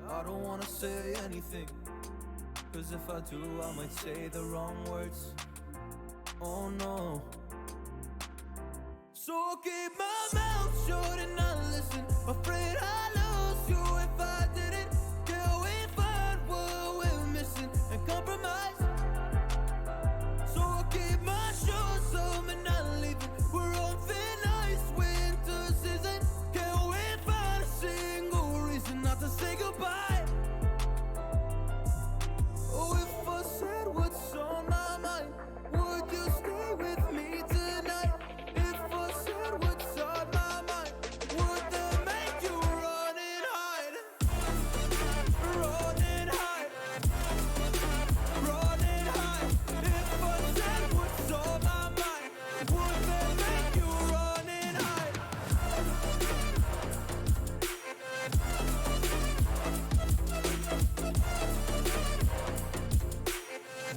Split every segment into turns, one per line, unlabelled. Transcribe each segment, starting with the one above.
I don't wanna say anything, cause if I do I might say the wrong words. Oh no. So I'll keep my mouth shut and not listen. Afraid I lose you if I didn't. Can we find what we're missing and compromise? So I'll keep my shoes on and not leaving. We're on thin ice, winter season. Can we find a single reason not to say goodbye? Oh, if I said what's on my mind, would you stay with me tonight? If I said what's on my mind, would that make you run and hide? Run and hide. Run and hide. If I said what's on my mind, would that make you run and hide?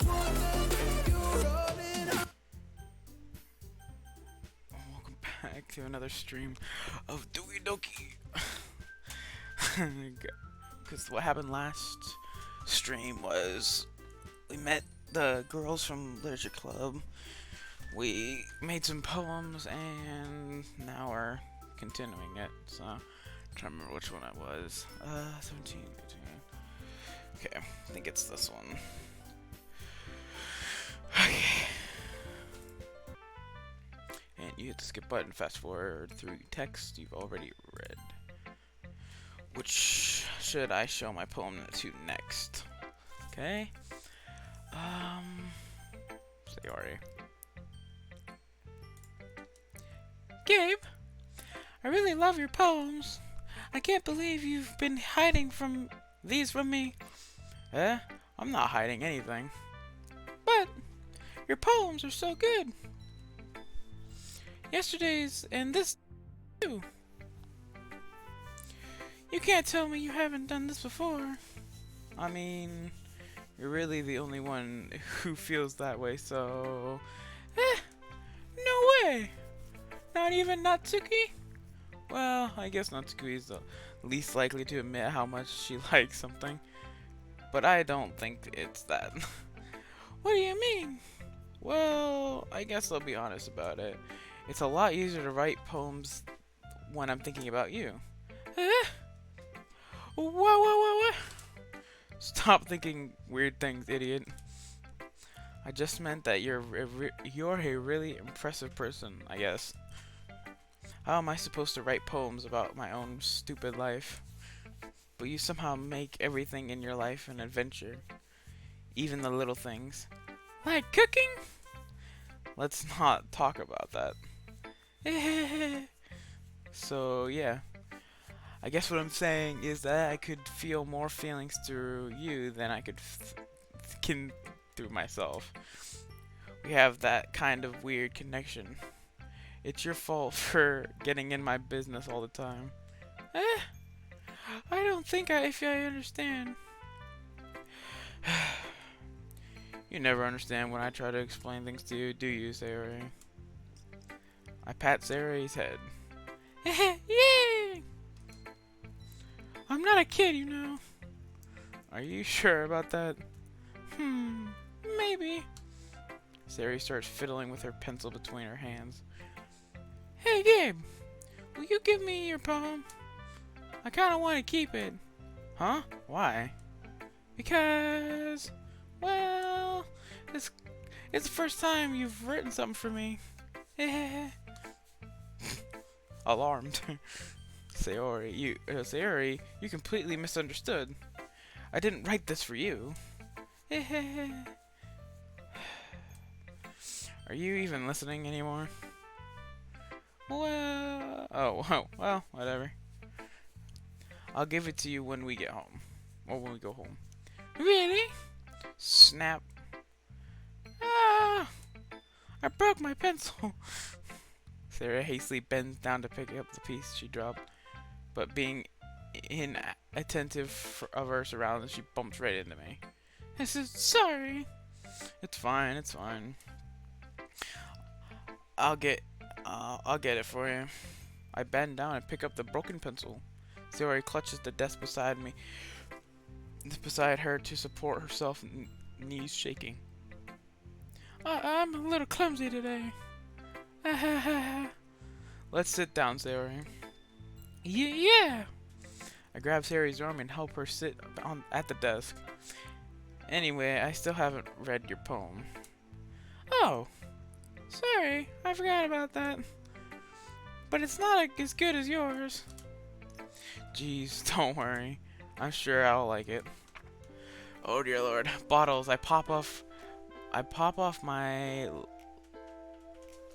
Would that make you run and hide?
Welcome back to another stream of Doki Doki. Because what happened last stream was we met the girls from Literature Club. We made some poems, and now we're continuing it. So I'm trying to remember which one it was. 17, 18. Okay, I think it's this one. Okay. And you hit the skip button, fast forward through text you've already read. Which should I show my poem to next? Okay. Say already. Gabe, I really love your poems. I can't believe you've been hiding from these from me. I'm not hiding anything. But your poems are so good. Yesterday's and this too. You can't tell me you haven't done this before. I mean, you're really the only one who feels that way, so... no way! Not even Natsuki? Well, I guess Natsuki is the least likely to admit how much she likes something. But I don't think it's that. What do you mean? Well, I guess I'll be honest about it. It's a lot easier to write poems when I'm thinking about you. What? Stop thinking weird things, idiot. I just meant that you're a really impressive person, I guess. How am I supposed to write poems about my own stupid life? But you somehow make everything in your life an adventure. Even the little things. Like cooking? Let's not talk about that. So, yeah. I guess what I'm saying is that I could feel more feelings through you than I could through myself. We have that kind of weird connection. It's your fault for getting in my business all the time. I don't think if I understand. You never understand when I try to explain things to you, do you, Sayori? I pat Sayori's head. Yay! I'm not a kid, you know. Are you sure about that? Maybe. Sayori starts fiddling with her pencil between her hands. Hey, Gabe, will you give me your poem? I kind of want to keep it. Huh? Why? Because, well, it's the first time you've written something for me. Alarmed. Sayori, you completely misunderstood. I didn't write this for you. Are you even listening anymore? Well, whatever. I'll give it to you when we get home. Or when we go home. Really? Snap. Ah! I broke my pencil. Sarah hastily bends down to pick up the piece she dropped. But being inattentive of her surroundings, she bumps right into me. I said, sorry. It's fine. I'll get it for you. I bend down and pick up the broken pencil. Sayori clutches the desk beside me. beside her to support herself, knees shaking. I'm a little clumsy today. Let's sit down, Sayori. Yeah. I grab Sayori's arm and help her sit at the desk. Anyway, I still haven't read your poem. Oh, sorry, I forgot about that. But it's not as good as yours. Jeez, don't worry. I'm sure I'll like it. Oh dear lord. Bottles. I pop off my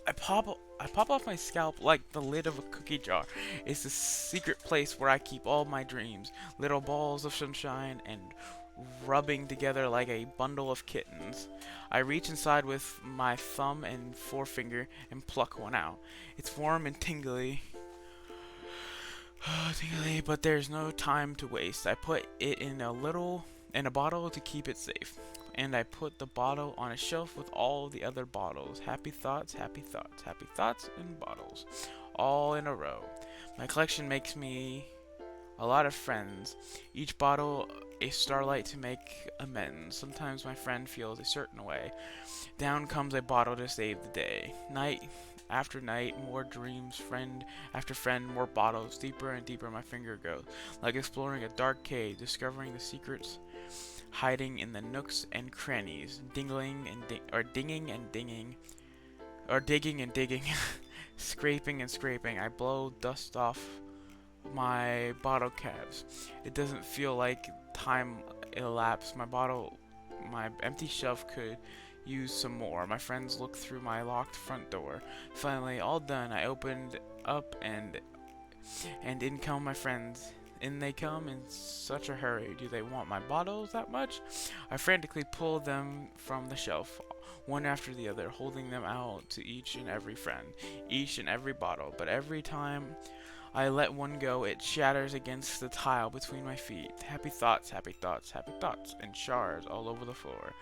I pop off my scalp like the lid of a cookie jar. It's the secret place where I keep all my dreams, little balls of sunshine and rubbing together like a bundle of kittens. I reach inside with my thumb and forefinger and pluck one out. It's warm and tingly. Tingly, but there's no time to waste. I put it in a bottle to keep it safe. And I put the bottle on a shelf with all the other bottles. Happy thoughts, happy thoughts, happy thoughts in bottles. All in a row. My collection makes me a lot of friends. Each bottle a starlight to make amends. Sometimes my friend feels a certain way. Down comes a bottle to save the day. Night after night, more dreams, friend after friend, more bottles. Deeper and deeper my finger goes. Like exploring a dark cave, discovering the secrets hiding in the nooks and crannies, dinging and digging, scraping and scraping. I blow dust off my bottle caps. It doesn't feel like time elapsed. My empty shelf could use some more. My friends look through my locked front door. Finally, all done. I opened up and in come my friends. In they come in such a hurry. Do they want my bottles that much? I frantically pull them from the shelf, one after the other, holding them out to each and every friend, each and every bottle. But every time I let one go, it shatters against the tile between my feet. Happy thoughts, happy thoughts, happy thoughts, and shards all over the floor.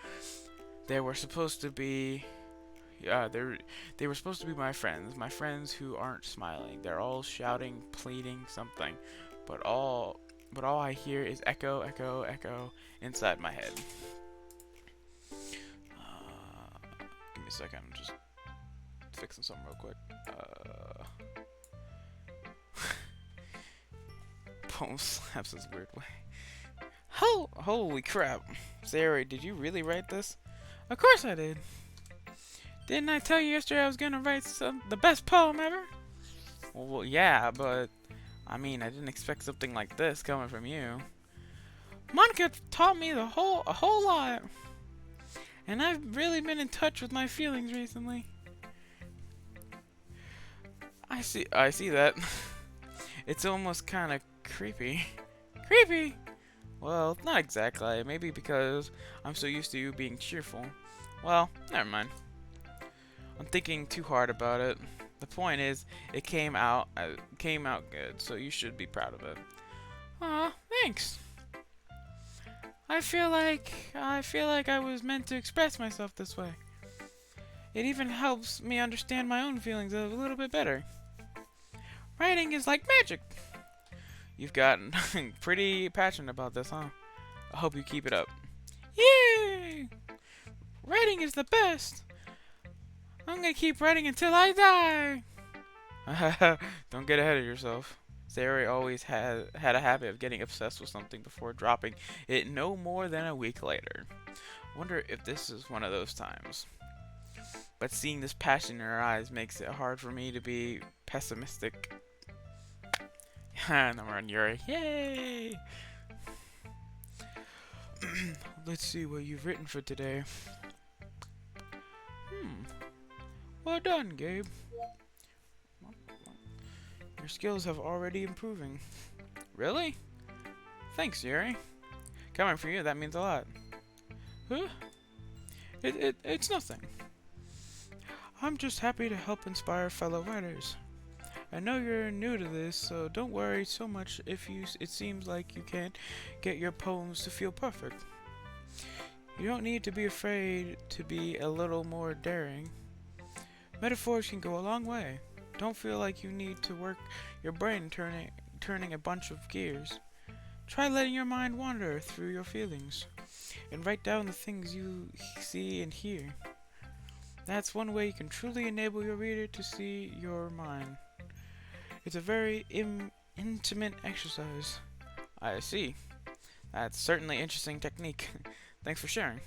They were supposed to be my friends who aren't smiling. They're all shouting, pleading something. But all I hear is echo, echo, echo inside my head. Give me a second, I'm just fixing something real quick. Poem slaps this weird way. Holy crap. Sayori, did you really write this? Of course I did. Didn't I tell you yesterday I was gonna write the best poem ever? Well, yeah, but I mean, I didn't expect something like this coming from you. Monica taught me a whole lot. And I've really been in touch with my feelings recently. I see that. It's almost kind of creepy. Creepy? Well, not exactly. Maybe because I'm so used to you being cheerful. Well, never mind. I'm thinking too hard about it. The point is, it came out good, so you should be proud of it. Aw, thanks. I feel like I was meant to express myself this way. It even helps me understand my own feelings a little bit better. Writing is like magic. You've gotten pretty passionate about this, huh? I hope you keep it up. Yay! Writing is the best. I'm gonna keep writing until I die. Don't get ahead of yourself. Sayori always had a habit of getting obsessed with something before dropping it no more than a week later. Wonder if this is one of those times. But seeing this passion in her eyes makes it hard for me to be pessimistic. Number one, Yuri. Yay! Let's see what you've written for today. Well done, Gabe. Your skills have already improving. Really? Thanks, Yuri. Coming from you, that means a lot. Huh? It's nothing. I'm just happy to help inspire fellow writers. I know you're new to this, so don't worry so much if it seems like you can't get your poems to feel perfect. You don't need to be afraid to be a little more daring. Metaphors can go a long way. Don't feel like you need to work your brain turning a bunch of gears. Try letting your mind wander through your feelings and write down the things you see and hear. That's one way you can truly enable your reader to see your mind. It's a very intimate exercise. I see. That's certainly an interesting technique. Thanks for sharing.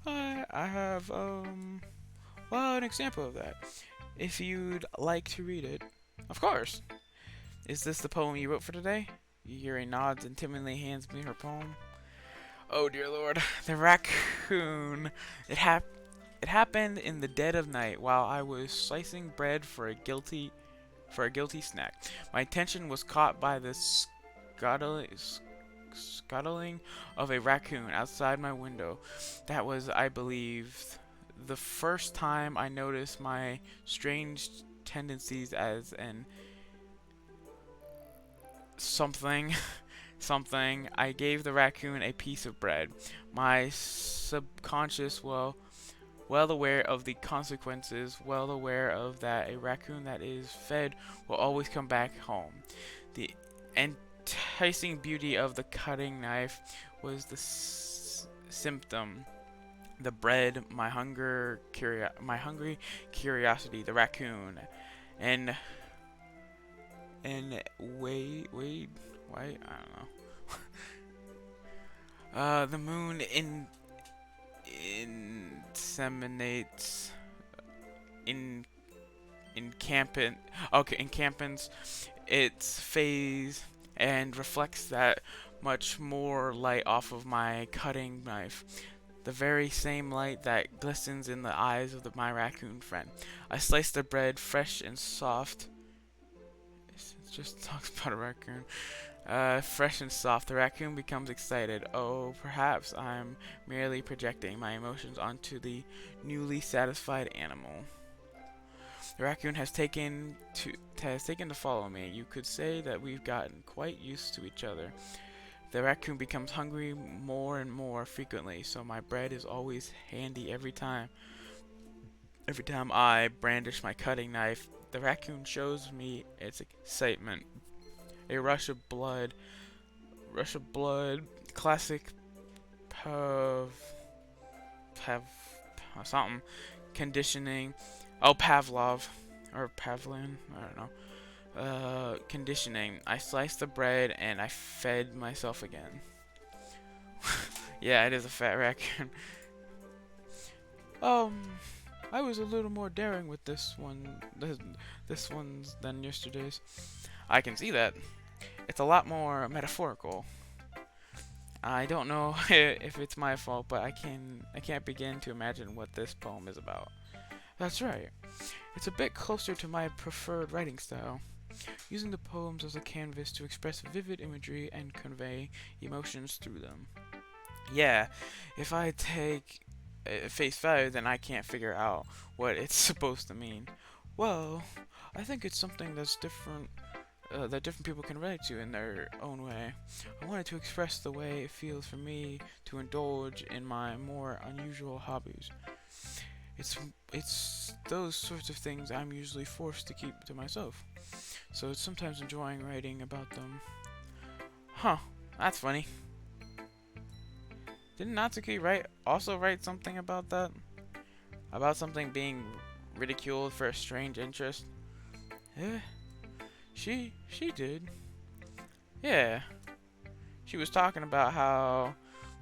I have, well, an example of that. If you'd like to read it. Of course. Is this the poem you wrote for today? Yuri nods and timidly hands me her poem. Oh dear lord. The raccoon. It happened in the dead of night while I was slicing bread for a guilty snack. My attention was caught by the scuttling of a raccoon outside my window. That was, I believe, the first time I noticed my strange tendencies as an something. I gave the raccoon a piece of bread. My subconscious, well aware of the consequences, well aware of that a raccoon that is fed will always come back home. The enticing beauty of the cutting knife was the symptom. The bread, my hungry curiosity, the raccoon, and wait, why? I don't know. The moon inseminates encampments its phase and reflects that much more light off of my cutting knife. The very same light that glistens in the eyes of my raccoon friend. I slice the bread fresh and soft. It just talks about a raccoon. Fresh and soft, the raccoon becomes excited. Oh, perhaps I'm merely projecting my emotions onto the newly satisfied animal. The raccoon has taken to follow me. You could say that we've gotten quite used to each other. The raccoon becomes hungry more and more frequently, so my bread is always handy every time. Every time I brandish my cutting knife, the raccoon shows me its excitement. A rush of blood, classic something, conditioning. Oh, Pavlov, or Pavlin, I don't know. Conditioning. I sliced the bread and I fed myself again. Yeah, it is a fat raccoon. I was a little more daring with this one's than yesterday's. I can see that. It's a lot more metaphorical. I don't know if it's my fault, but I can't begin to imagine what this poem is about. That's right. It's a bit closer to my preferred writing style, using the poems as a canvas to express vivid imagery and convey emotions through them. Yeah, if I take face value, then I can't figure out what it's supposed to mean. Well, I think it's something that's different, that different people can relate to in their own way. I wanted to express the way it feels for me to indulge in my more unusual hobbies. It's those sorts of things I'm usually forced to keep to myself. So it's sometimes enjoying writing about them. Huh, that's funny. Didn't Natsuki also write something about that? About something being ridiculed for a strange interest? Yeah, she did. Yeah. She was talking about how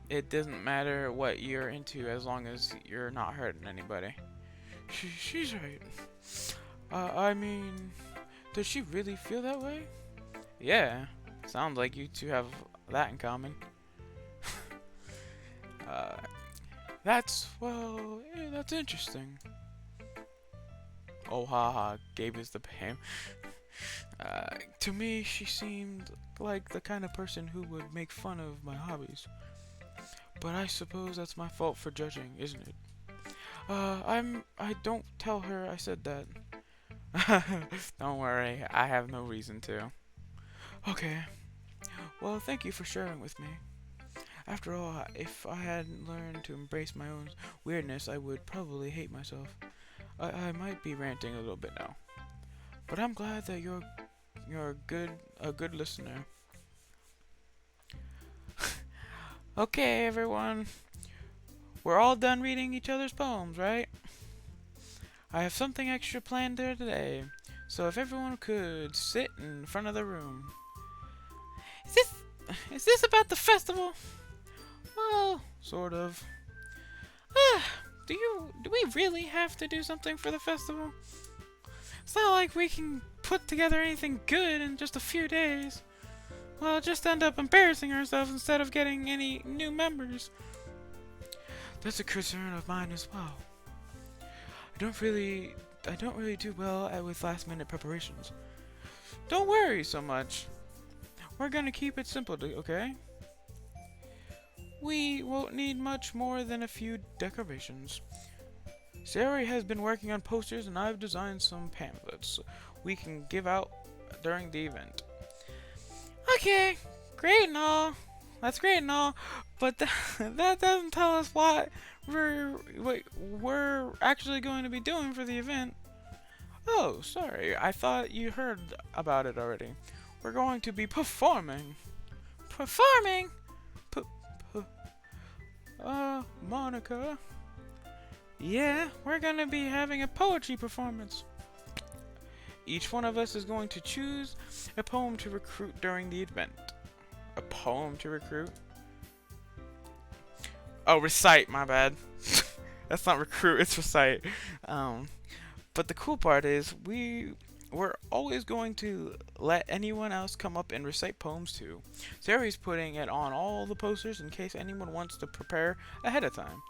it doesn't matter what you're into as long as you're not hurting anybody. She's right. I mean, does she really feel that way? Yeah, sounds like you two have that in common. That's interesting. Oh haha, Gabe is the pam. To me, she seemed like the kind of person who would make fun of my hobbies. But I suppose that's my fault for judging, isn't it? I don't tell her I said that. Don't worry, I have no reason to. Okay. Well, thank you for sharing with me. After all, if I hadn't learned to embrace my own weirdness, I would probably hate myself. I might be ranting a little bit now. But I'm glad that you're a good listener. Okay, everyone. We're all done reading each other's poems, right? I have something extra planned there today. So if everyone could sit in front of the room. Is this is this about the festival? Well, sort of. Ah, do we really have to do something for the festival? It's not like we can put together anything good in just a few days. We'll just end up embarrassing ourselves instead of getting any new members. That's a concern of mine as well. I don't really do well with last minute preparations. Don't worry so much. We're gonna keep it simple, okay? We won't need much more than a few decorations. Sari has been working on posters and I've designed some pamphlets we can give out during the event. Okay, great and all. That's great and all, but that doesn't tell us what we're actually going to be doing for the event. Oh, sorry. I thought you heard about it already. We're going to be performing. Performing? P- p- Monica. Yeah, we're gonna be having a poetry performance. Each one of us is going to choose a poem to recruit during the event. A poem to recruit? Oh, recite, my bad. That's not recruit, it's recite. But the cool part is we're always going to let anyone else come up and recite poems too. Sari's putting it on all the posters in case anyone wants to prepare ahead of time.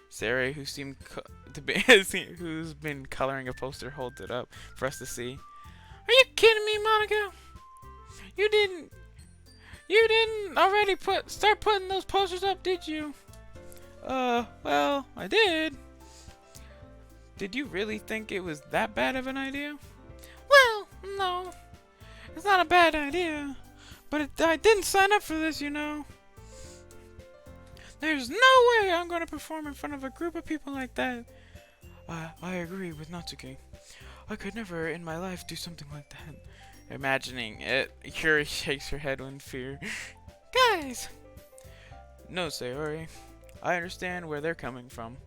Sari, who seemed who's been coloring a poster, holds it up for us to see. Are you kidding me, Monica? You didn't already start putting those posters up, did you? Well, I did. Did you really think it was that bad of an idea? Well, no. It's not a bad idea. But I didn't sign up for this, you know. There's no way I'm going to perform in front of a group of people like that. I agree with Natsuki. I could never in my life do something like that. Imagining it, Yuri shakes her head in fear. Guys! No, Sayori. I understand where they're coming from.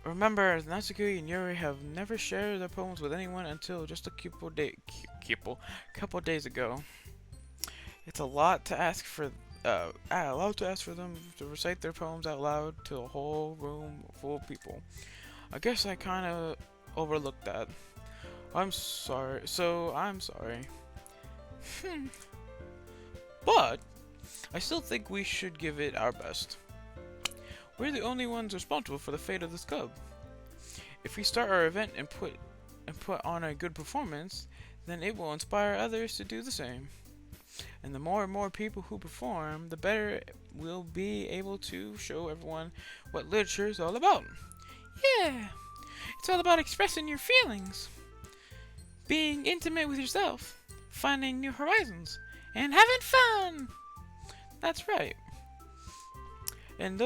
Remember, Natsuki and Yuri have never shared their poems with anyone until just a couple days ago. It's a lot to ask for them to recite their poems out loud to a whole room full of people. I guess I kind of overlooked that. I'm sorry. But I still think we should give it our best. We're the only ones responsible for the fate of this cub. If we start our event and put on a good performance, then it will inspire others to do the same. And the more and more people who perform, the better we'll be able to show everyone what literature is all about. Yeah, it's all about expressing your feelings, being intimate with yourself, finding new horizons, and having fun. That's right. And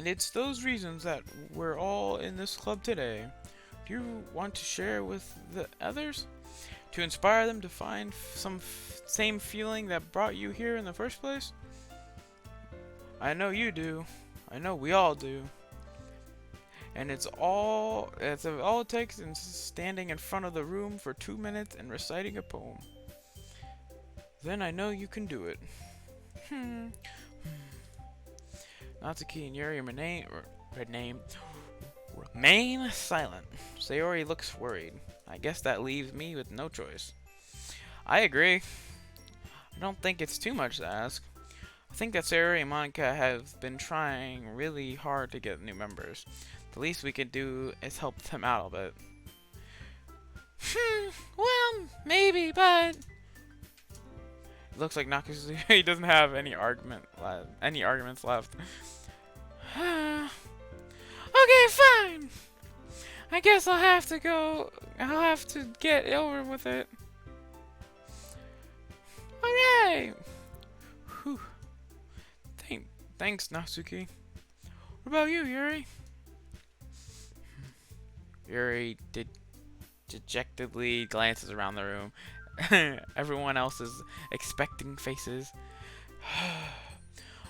it's those reasons that we're all in this club today. Do you want to share with the others? To inspire them to find some same feeling that brought you here in the first place? I know you do. I know we all do. And it's all it takes is standing in front of the room for 2 minutes and reciting a poem. Then I know you can do it. Natsuki and Yuri remain silent. Sayori looks worried. I guess that leaves me with no choice. I agree. I don't think it's too much to ask. I think that Sayori and Monica have been trying really hard to get new members. The least we can do is help them out a bit. Well, maybe, but it looks like Nakusuke he doesn't have any arguments left. Okay, fine. I guess I'll have to go. I'll have to get over with it. Alright. Whew. Thanks, Natsuki. What about you, Yuri? Yuri dejectedly glances around the room Everyone else is expecting faces.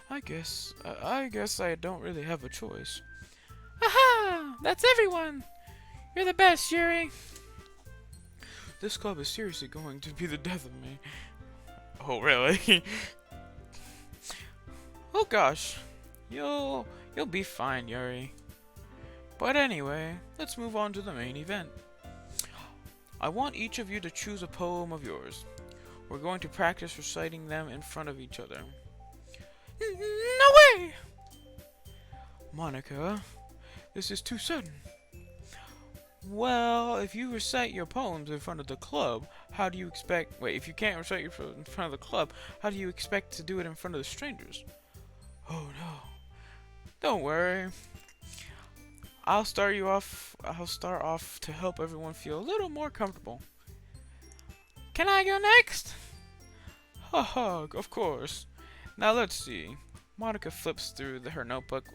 I guess I don't really have a choice. Aha! That's everyone! You're the best, Yuri! This club is seriously going to be the death of me. Oh, really? Oh gosh. You'll be fine, Yuri. But anyway, let's move on to the main event. I want each of you to choose a poem of yours. We're going to practice reciting them in front of each other. No way! Monica, this is too sudden. Well, if you recite your poems in front of the club, how do you expect... Wait, if you can't recite your in front of the club, how do you expect to do it in front of the strangers? Oh no. Don't worry. I'll start off to help everyone feel a little more comfortable. Can I go next? Haha, of course. Now let's see. Monica flips through her notebook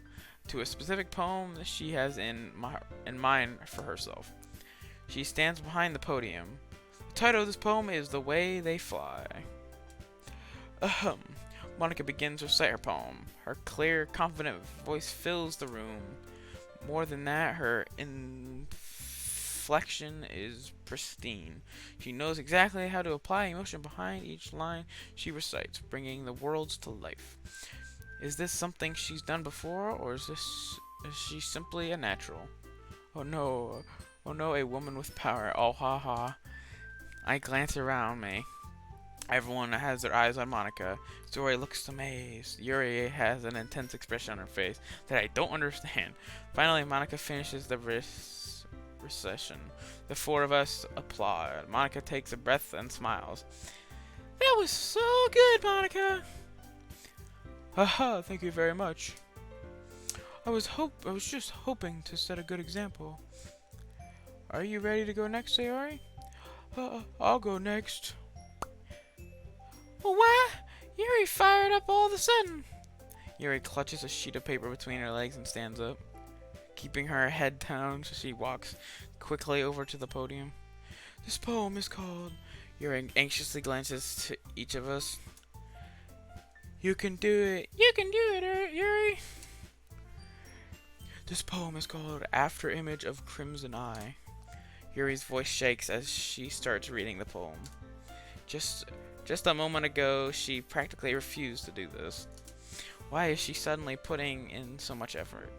to a specific poem that she has in mind for herself. She stands behind the podium. The title of this poem is The Way They Fly. Ahem. Monica begins to recite her poem. Her clear, confident voice fills the room. More than that, her inflection is pristine. She knows exactly how to apply emotion behind each line she recites, bringing the worlds to life. Is this something she's done before, or is she simply a natural? Oh no, a woman with power. Oh ha ha. I glance around me. Everyone has their eyes on Monica. Zori looks amazed. Yuri has an intense expression on her face that I don't understand. Finally, Monica finishes the recession. The four of us applaud. Monica takes a breath and smiles. That was so good, Monica! Haha, thank you very much. I was just hoping to set a good example. Are you ready to go next, Sayori? I'll go next. Well, why? Yuri fired up all of a sudden. Yuri clutches a sheet of paper between her legs and stands up, keeping her head down so she walks quickly over to the podium. This poem is called... Yuri anxiously glances to each of us. You can do it. You can do it, Yuri. This poem is called After Image of Crimson Eye. Yuri's voice shakes as she starts reading the poem. Just a moment ago, she practically refused to do this. Why is she suddenly putting in so much effort?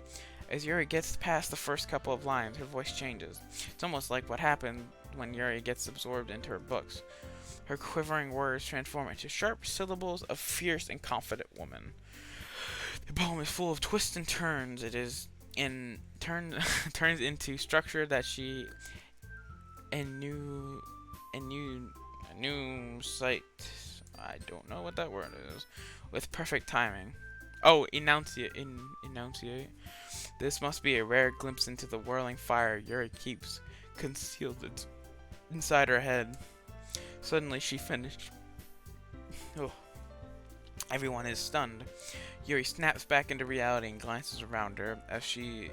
As Yuri gets past the first couple of lines, her voice changes. It's almost like what happened when Yuri gets absorbed into her books. Her quivering words transform into sharp syllables of fierce and confident woman. The poem is full of twists and turns. It is turns into structure that she enunciate. I don't know what that word is. With perfect timing. Oh, enunciate. This must be a rare glimpse into the whirling fire Yuri keeps concealed inside her head. Suddenly she finished. Oh. Everyone is stunned. Yuri snaps back into reality and glances around her as she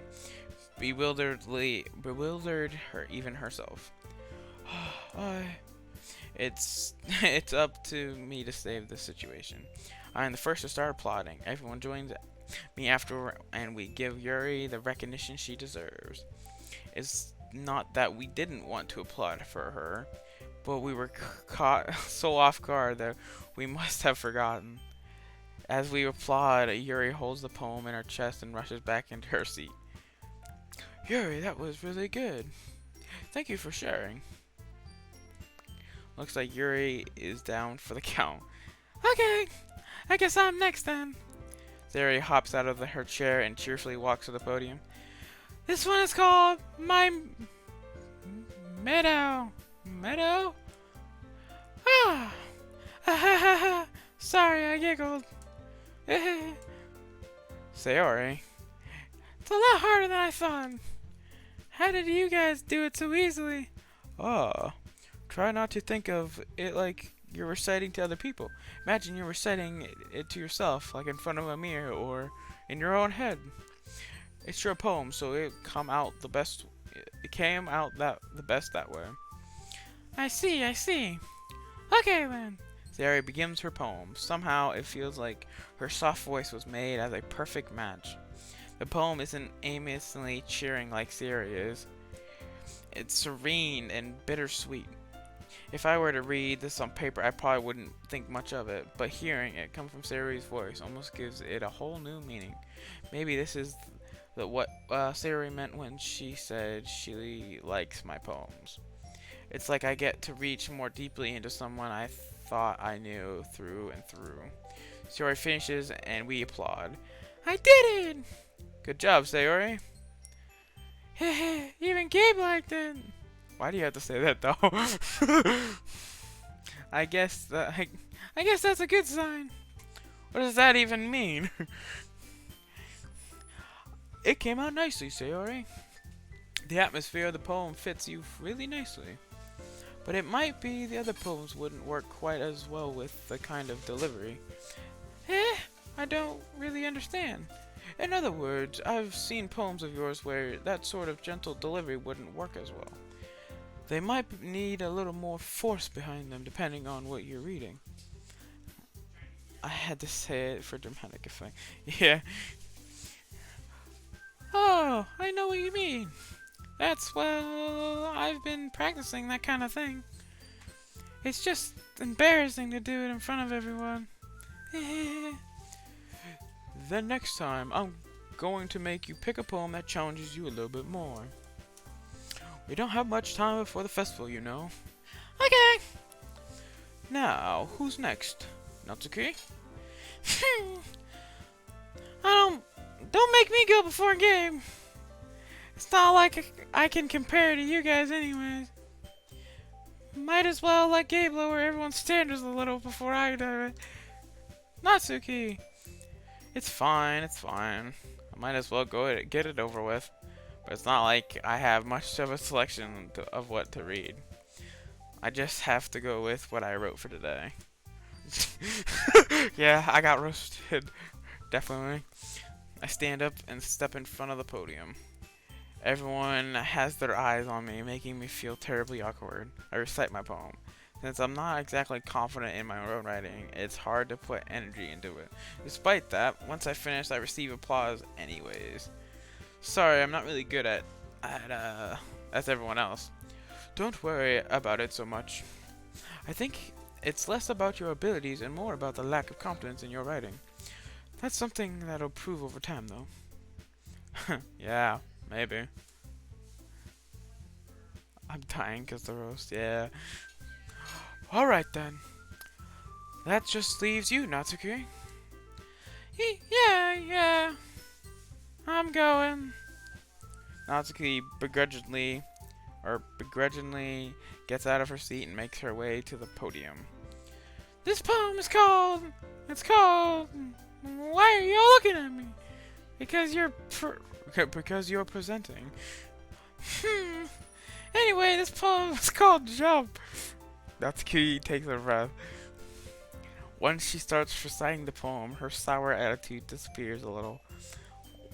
bewildered her even herself. It's up to me to save this situation. I am the first to start applauding. Everyone joins me after, and we give Yuri the recognition she deserves. It's not that we didn't want to applaud for her, but we were caught so off guard that we must have forgotten. As we applaud, Yuri holds the poem in her chest and rushes back into her seat. Yuri, that was really good. Thank you for sharing. Looks like Yuri is down for the count. Okay, I guess I'm next then. Yuri hops out of her chair and cheerfully walks to the podium. This one is called My Meadow. Meadow? Ah! Sorry, I giggled. Sayori. It's a lot harder than I thought. How did you guys do it so easily? Try not to think of it like you're reciting to other people. Imagine you're reciting it to yourself, like in front of a mirror or in your own head. It's your poem, so it came out the best that way. I see. Okay then. Sayori begins her poem. Somehow it feels like her soft voice was made as a perfect match. The poem isn't aimlessly cheering like Sayori is. It's serene and bittersweet. If I were to read this on paper, I probably wouldn't think much of it, but hearing it come from Sayori's voice almost gives it a whole new meaning. Maybe this is what Sayori meant when she said she likes my poems. It's like I get to reach more deeply into someone I thought I knew through and through. Sayori finishes and we applaud. I did it! Good job, Sayori. Heh, even Gabe liked it. Why do you have to say that though? I guess that's a good sign. What does that even mean? It came out nicely, Sayori. The atmosphere of the poem fits you really nicely. But it might be the other poems wouldn't work quite as well with the kind of delivery. I don't really understand. In other words, I've seen poems of yours where that sort of gentle delivery wouldn't work as well. They might need a little more force behind them depending on what you're reading. I had to say it for dramatic effect. Yeah. Oh, I know what you mean. I've been practicing that kind of thing. It's just embarrassing to do it in front of everyone. Then next time, I'm going to make you pick a poem that challenges you a little bit more. We don't have much time before the festival, you know. Okay. Now, who's next? Natsuki? Don't make me go before a game. It's not like I can compare to you guys anyways. Might as well let Gabe lower everyone's standards a little before I do it. Natsuki! It's fine. I might as well get it over with. But it's not like I have much of a selection of what to read. I just have to go with what I wrote for today. Yeah, I got roasted. Definitely. I stand up and step in front of the podium. Everyone has their eyes on me, making me feel terribly awkward. I recite my poem. Since I'm not exactly confident in my own writing, it's hard to put energy into it. Despite that, once I finish, I receive applause anyways. Sorry, I'm not really good as everyone else. Don't worry about it so much. I think it's less about your abilities and more about the lack of confidence in your writing. That's something that'll prove over time, though. Yeah, maybe. I'm dying because the roast, yeah. Alright then. That just leaves you, Natsuki. Yeah. I'm going. Natsuki begrudgingly gets out of her seat and makes her way to the podium. This poem is called. Why are you all looking at me? Because you're presenting. Anyway, this poem is called Jump. Natsuki takes a breath. Once she starts reciting the poem, her sour attitude disappears a little.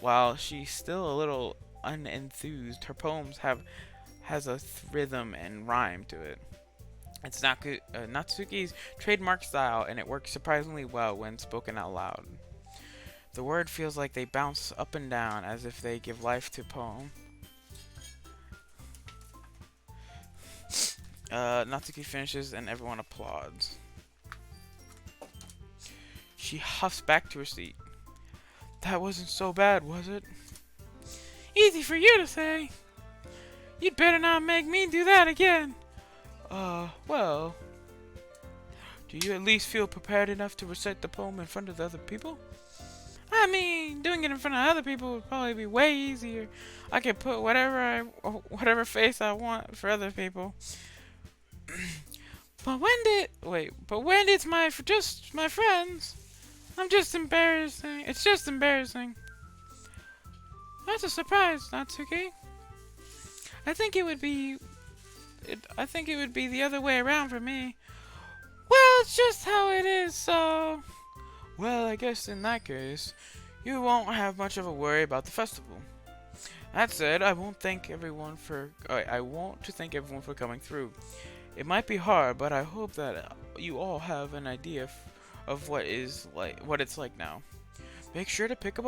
While she's still a little unenthused, her poems has a rhythm and rhyme to it. It's Natsuki's trademark style, and it works surprisingly well when spoken out loud. The word feels like they bounce up and down as if they give life to poem. Natsuki finishes and everyone applauds. She huffs back to her seat. That wasn't so bad, was it? Easy for you to say. You'd better not make me do that again. Well. Do you at least feel prepared enough to recite the poem in front of the other people? I mean, doing it in front of other people would probably be way easier. I could put whatever face I want for other people. But when it's just my friends, it's just embarrassing. That's a surprise, Natsuki. I think it would be the other way around for me. Well, it's just how it is, so. Well, I guess in that case, you won't have much of a worry about the festival. That said, I won't thank everyone for. I want to thank everyone for coming through. It might be hard, but I hope that you all have an idea of what it's like now. Make sure to pick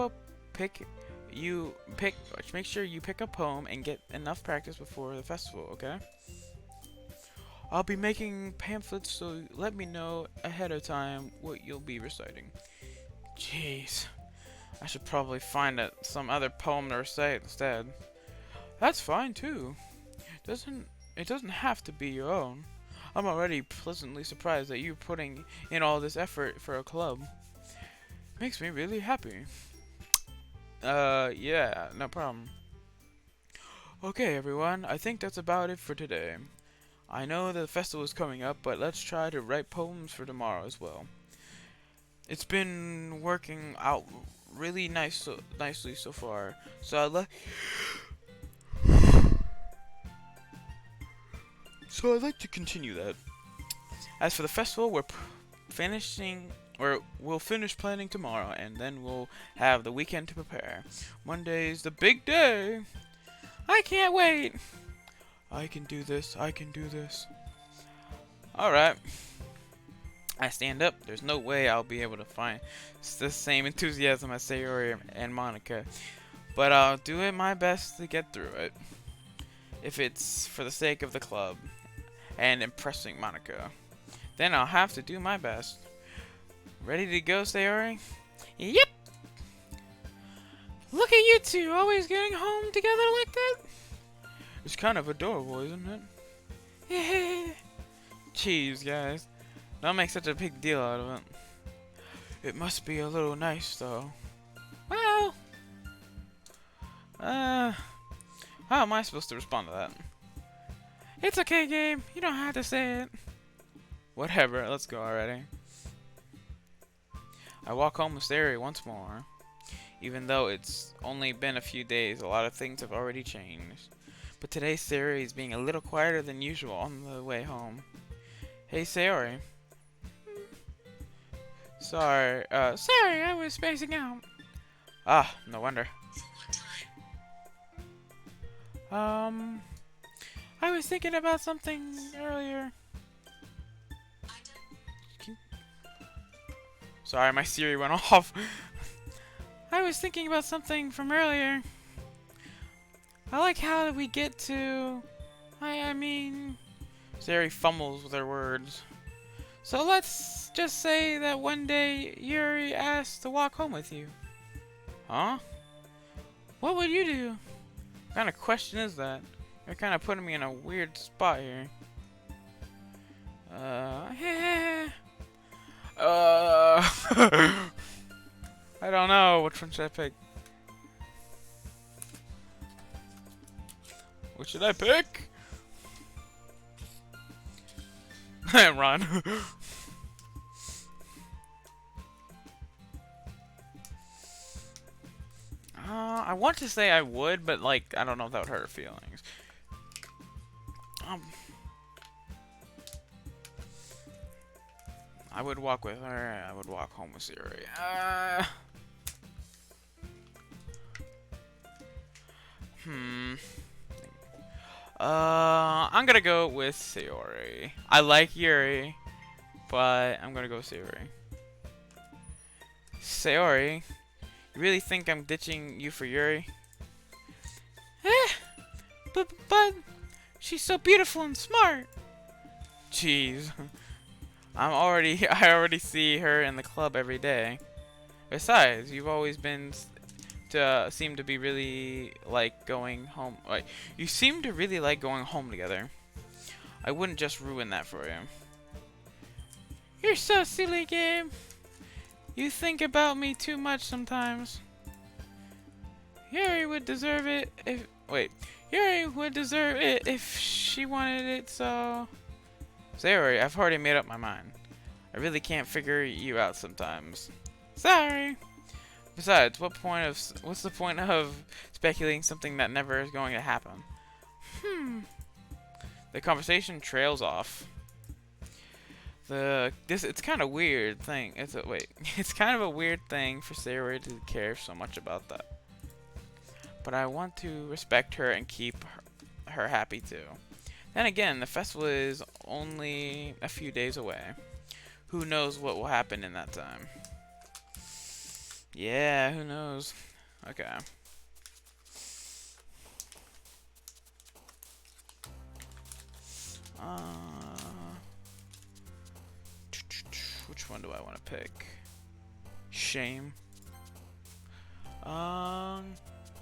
you pick make sure you pick a poem and get enough practice before the festival, okay? I'll be making pamphlets, so let me know ahead of time what you'll be reciting. Jeez, I should probably find some other poem to recite instead. That's fine too. Doesn't it doesn't have to be your own. I'm already pleasantly surprised that you're putting in all this effort for a club. Makes me really happy. Yeah, no problem. Okay, everyone, I think that's about it for today. I know the festival is coming up, but let's try to write poems for tomorrow as well. It's been working out really nicely so far, so I'd like to continue that. As for the festival, we'll finish planning tomorrow, and then we'll have the weekend to prepare. Monday's the big day. I can't wait. I can do this. I can do this. Alright. I stand up. There's no way I'll be able to find the same enthusiasm as Sayori and Monica, but I'll do my best to get through it. If it's for the sake of the club and impressing Monica, then I'll have to do my best. Ready to go, Sayori? Yep! Look at you two, always getting home together like that. It's kind of adorable, isn't it? Jeez, guys. Don't make such a big deal out of it. It must be a little nice, though. Well... how am I supposed to respond to that? It's okay, Gabe. You don't have to say it. Whatever, let's go already. I walk home with Sayori once more. Even though it's only been a few days, a lot of things have already changed. But today Sayori is being a little quieter than usual on the way home. Hey, Sayori. Sorry, I was spacing out. Ah, no wonder. I was thinking about something earlier. Sorry, my Siri went off. I was thinking about something from earlier. I like how we get to... I mean... Sari fumbles with her words. So let's just say that one day Yuri asked to walk home with you. Huh? What would you do? What kind of question is that? You're kind of putting me in a weird spot here. I don't know. Which one should I pick? What should I pick? Run. I want to say I would, but like I don't know if that would hurt her feelings. I would walk with her. I would walk home with Siri. I'm gonna go with Sayori. I like Yuri, but I'm gonna go with Sayori. Sayori, you really think I'm ditching you for Yuri? But she's so beautiful and smart. Jeez. I already see her in the club every day. Besides, you've always seem to be really like going home. Like, you seem to really like going home together. I wouldn't just ruin that for you. You're so silly, Gabe. You think about me too much sometimes. Yuri would deserve it if... Wait. Yuri would deserve it if she wanted it, so... Sorry, I've already made up my mind. I really can't figure you out sometimes. Sorry. Besides, what's the point of speculating something that never is going to happen? The conversation trails off. It's kind of weird thing. It's kind of a weird thing for Sayori to care so much about that. but I want to respect her and keep her happy too. Then again, the festival is only a few days away. Who knows what will happen in that time? Yeah, who knows? Okay. Which one do I want to pick? Shame.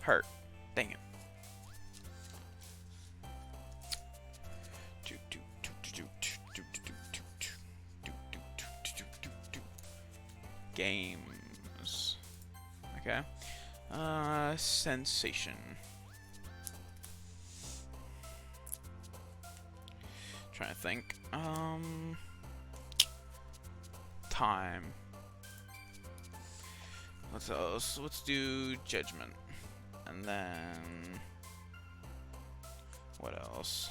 Hurt. Dang it. Games. Okay. Sensation. Trying to think. Time. What else? Let's do judgment. And then what else?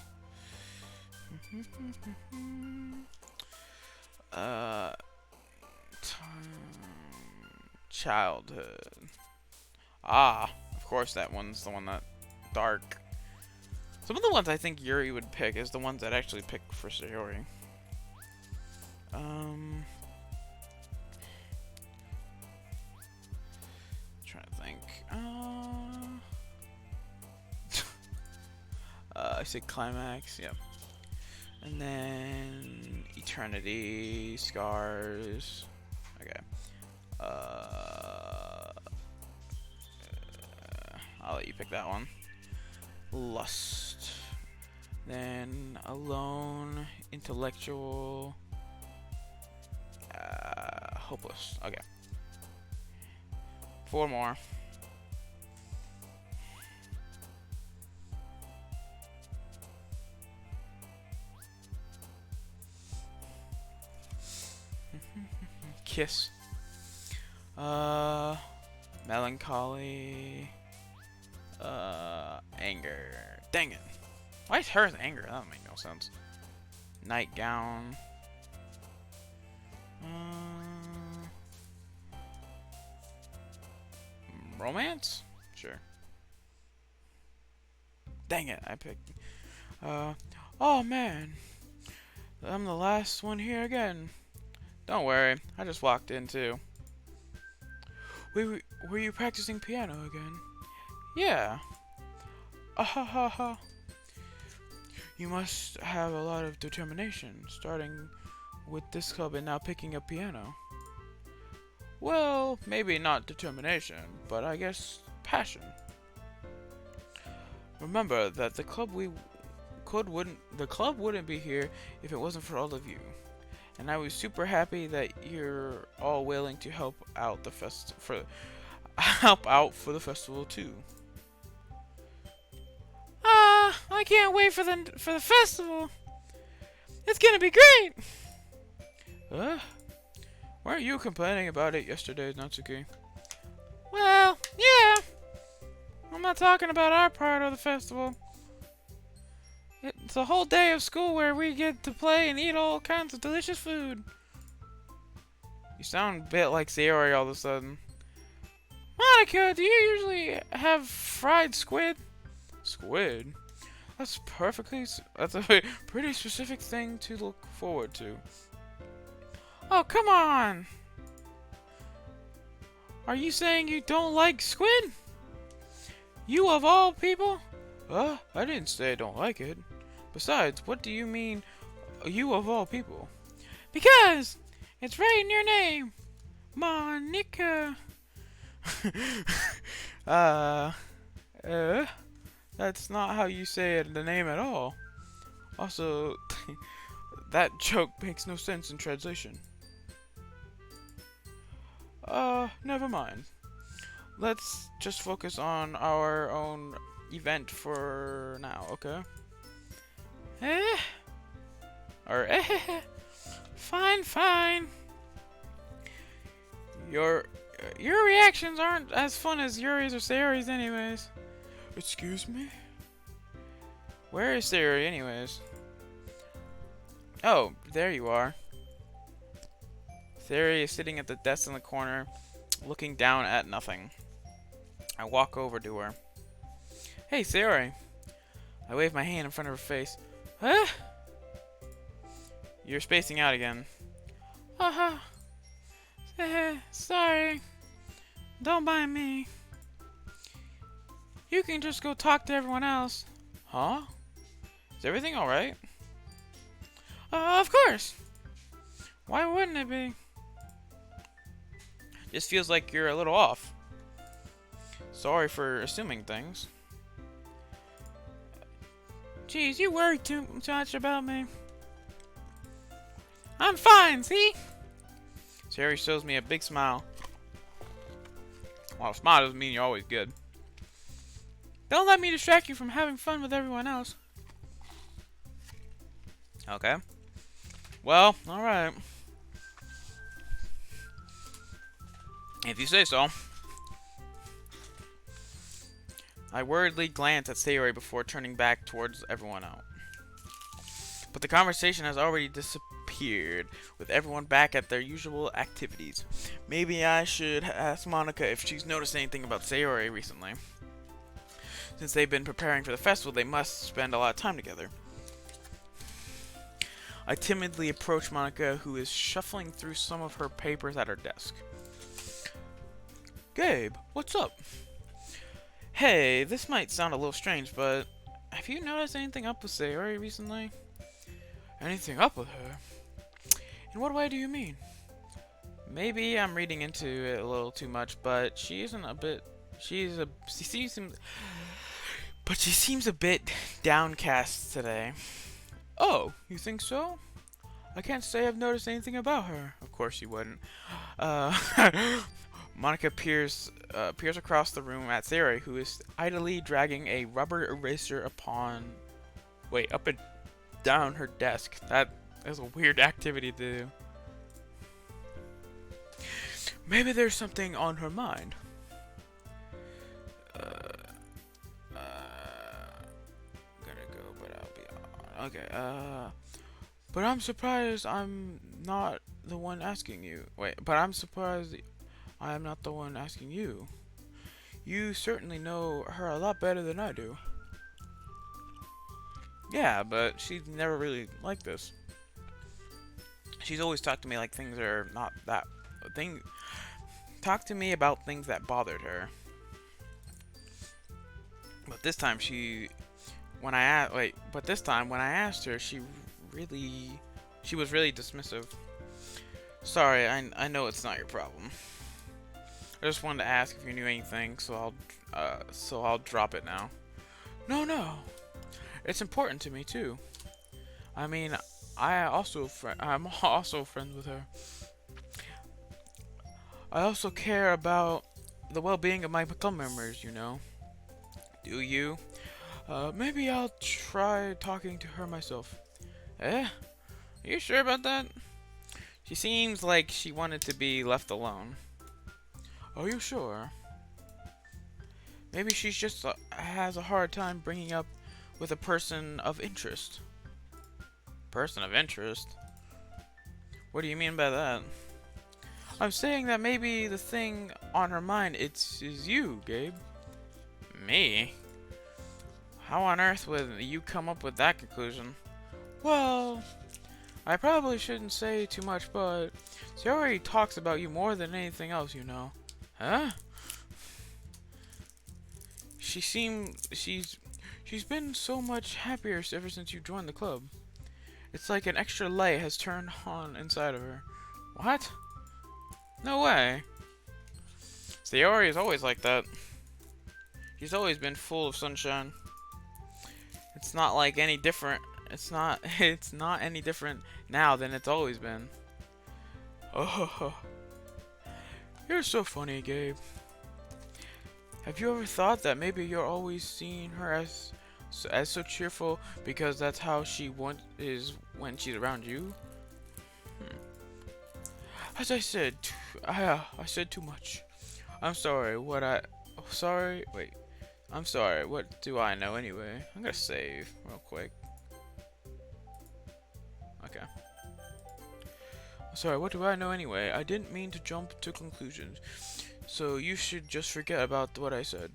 Childhood. Ah, of course that one's the one that dark. Some of the ones I think Yuri would pick is the ones that actually pick for Sayori. Trying to think. I say climax, yep. And then eternity, scars. Okay. I'll let you pick that one. Lust. Then alone, intellectual, hopeless. Okay. 4 more. Kiss. Melancholy. Anger. Dang it. Why is hers anger? That doesn't make no sense. Nightgown. Romance? Sure. Dang it, I picked. Oh man. I'm the last one here again. Don't worry, I just walked in too. Were you practicing piano again? Yeah. Ha ha ha. You must have a lot of determination, starting with this club and now picking up piano. Well, maybe not determination, but I guess passion. Remember that the club wouldn't be here if it wasn't for all of you. And I was super happy that you're all willing to help out the for the festival too. I can't wait for the festival. It's gonna be great. Weren't you complaining about it yesterday, Natsuki? Well, yeah. I'm not talking about our part of the festival. It's a whole day of school where we get to play and eat all kinds of delicious food. You sound a bit like Sayori all of a sudden. Monica, do you usually have fried squid? Squid? That's a pretty specific thing to look forward to. Oh, come on! Are you saying you don't like squid? You of all people? I didn't say I don't like it. Besides, what do you mean, you of all people? Because it's right in your name, Monica. That's not how you say it, the name at all. Also, that joke makes no sense in translation. Never mind. Let's just focus on our own event for now, okay? Fine. Your reactions aren't as fun as Yuri's or Sayori's anyways. Excuse me? Where is Sayori anyways? Oh, there you are. Sayori is sitting at the desk in the corner, looking down at nothing. I walk over to her. Hey, Sayori. I waved my hand in front of her face. Huh? You're spacing out again. Haha. Sorry. Don't mind me. You can just go talk to everyone else. Huh? Is everything alright? Of course. Why wouldn't it be? Just feels like you're a little off. Sorry for assuming things. Jeez, you worry too much about me. I'm fine, see? Sayori shows me a big smile. Well, a smile doesn't mean you're always good. Don't let me distract you from having fun with everyone else. Okay. Well, alright. If you say so. I worriedly glanced at Sayori before turning back towards everyone else. But the conversation has already disappeared, with everyone back at their usual activities. Maybe I should ask Monica if she's noticed anything about Sayori recently. Since they've been preparing for the festival, they must spend a lot of time together. I timidly approach Monica, who is shuffling through some of her papers at her desk. Gabe, what's up? Hey, this might sound a little strange, but have you noticed anything up with Sayori recently? Anything up with her? In what way do you mean? Maybe I'm reading into it a little too much, but she seems a bit downcast today. Oh, you think so? I can't say I've noticed anything about her. Of course you wouldn't. Monica peers across the room at Sayori, who is idly dragging a rubber eraser up and down her desk. That is a weird activity to do. Maybe there's something on her mind. Gotta go, but I'll be on. Okay, but I'm surprised I'm not the one asking you. But I'm surprised I am not the one asking you. You certainly know her a lot better than I do. Yeah, but she's never really like this. She's always talked to me like things are not that thing. Talk to me about things that bothered her. But this time when I asked her, she was really dismissive. Sorry, I know it's not your problem. I just wanted to ask if you knew anything, so I'll drop it now. No. It's important to me too. I mean, I'm also friends with her. I also care about the well-being of my club members, you know. Do you? Maybe I'll try talking to her myself. Are you sure about that? She seems like she wanted to be left alone. Are you sure? Maybe she's just has a hard time bringing up with a person of interest. Person of interest? What do you mean by that? I'm saying that maybe the thing on her mind is you, Gabe. Me? How on earth would you come up with that conclusion? Well, I probably shouldn't say too much, but she already talks about you more than anything else, you know. Huh? She's been so much happier ever since you joined the club. It's like an extra light has turned on inside of her. What? No way. Sayori is always like that. She's always been full of sunshine. It's not like any different. It's not any different now than it's always been. Oh, you're so funny, Gabe. Have you ever thought that maybe you're always seeing her as so cheerful because that's how she is when she's around you? As I said, I said too much. I'm sorry. I'm sorry. What do I know anyway? I'm gonna save real quick. Okay. Sorry, what do I know anyway? I didn't mean to jump to conclusions. So you should just forget about what I said.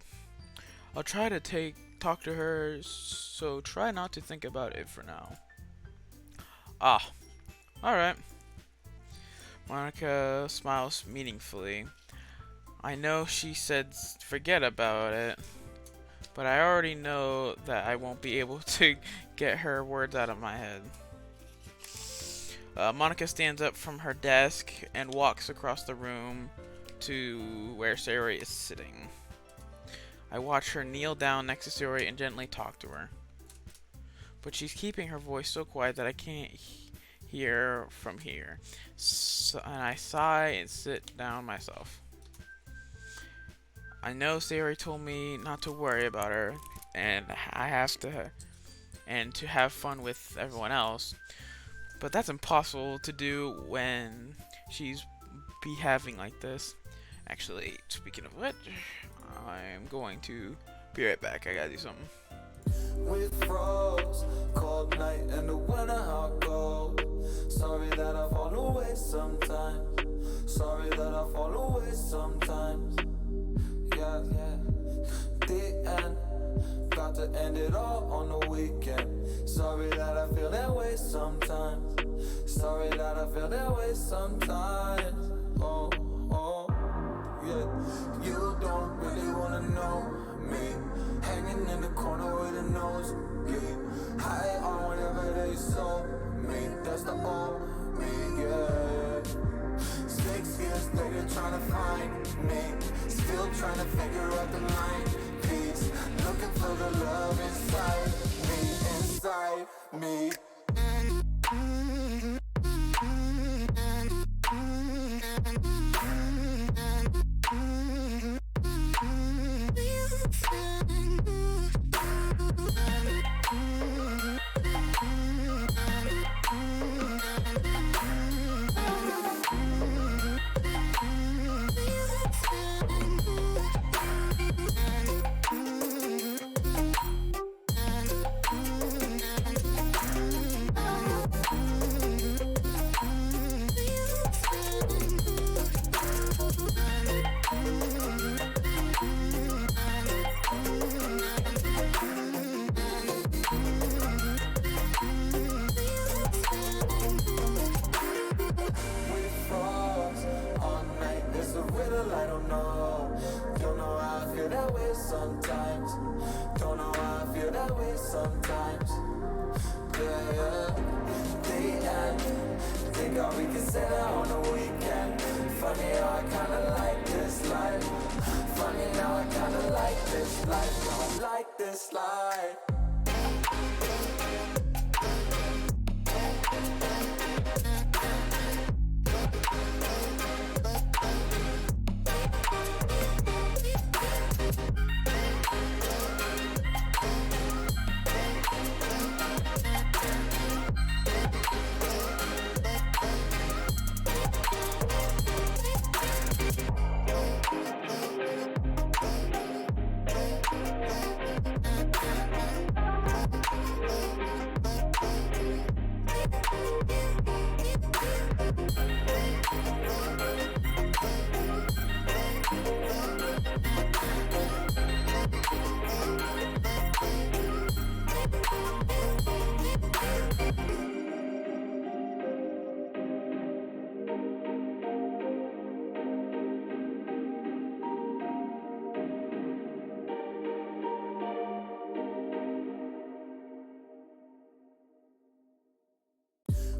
I'll try to take talk to her, so try not to think about it for now. Ah, alright. Monica smiles meaningfully. I know she said forget about it, but I already know that I won't be able to get her words out of my head. Monica stands up from her desk and walks across the room to where Sayori is sitting. I watch her kneel down next to Sayori and gently talk to her. But she's keeping her voice so quiet that I can't hear from here. And I sigh and sit down myself. I know Sayori told me not to worry about her, and to have fun with everyone else, but that's impossible to do when she's behaving like this. Actually, speaking of which, I'm going to be right back. I gotta do something.
With frost, cold night and the winter hot cold. Sorry that I fall away sometimes. Sorry that I fall away sometimes. Yeah, the end. Got to end it all on the weekend. Sorry that I feel that way sometimes. Sorry that I feel that way sometimes. Oh, yeah. You don't really wanna know me. Hanging in the corner with a nose. Yeah. High on whatever they sold me. That's the old me, yeah. 6 years later trying to find me. Still trying to figure out the line piece. Looking for the love inside me. Sometimes, don't know why I feel that way sometimes. Yeah. The end. Think how we can say that on the weekend. Funny how I kinda like this life. Funny now I kinda like this life. I like this life.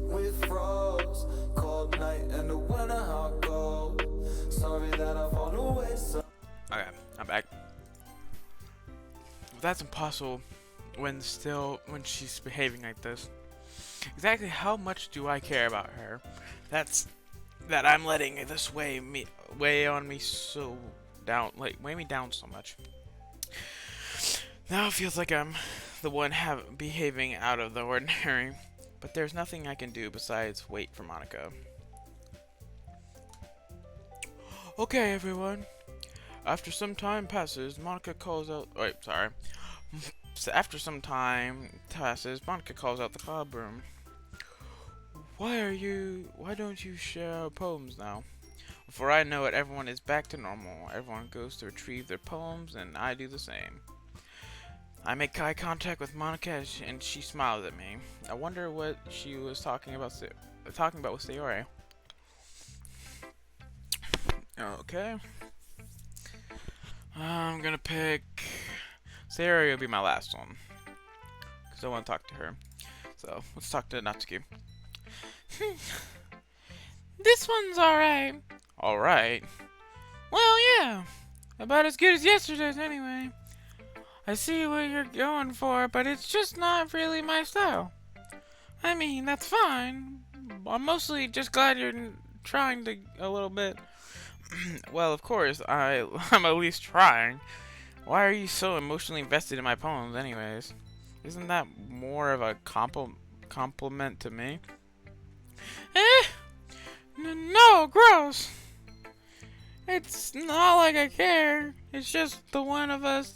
With frost, cold night and the winter hot cold. Sorry that I fall away so.
Okay, I'm back. That's impossible when she's behaving like this. Exactly how much do I care about her? That I'm letting this weigh on me so down, weigh me down so much. Now it feels like I'm the one behaving out of the ordinary. But there's nothing I can do besides wait for Monica. Okay, everyone. After some time passes, Monica calls out. Wait, sorry. After some time passes, Monica calls out the club room. Why don't you share poems now? Before I know it, everyone is back to normal. Everyone goes to retrieve their poems, and I do the same. I make eye contact with Monica and she smiles at me. I wonder what she was talking about with Sayori. Okay. I'm gonna pick... Sayori will be my last one. Because I want to talk to her. So, let's talk to Natsuki. This one's alright. Alright? Well, yeah. About as good as yesterday's anyway. I see what you're going for, but it's just not really my style. I mean, that's fine. I'm mostly just glad you're trying to a little bit. Well, of course, I'm at least trying. Why are you so emotionally invested in my poems anyways? Isn't that more of a compliment to me? No, gross. It's not like I care. It's just the one of us.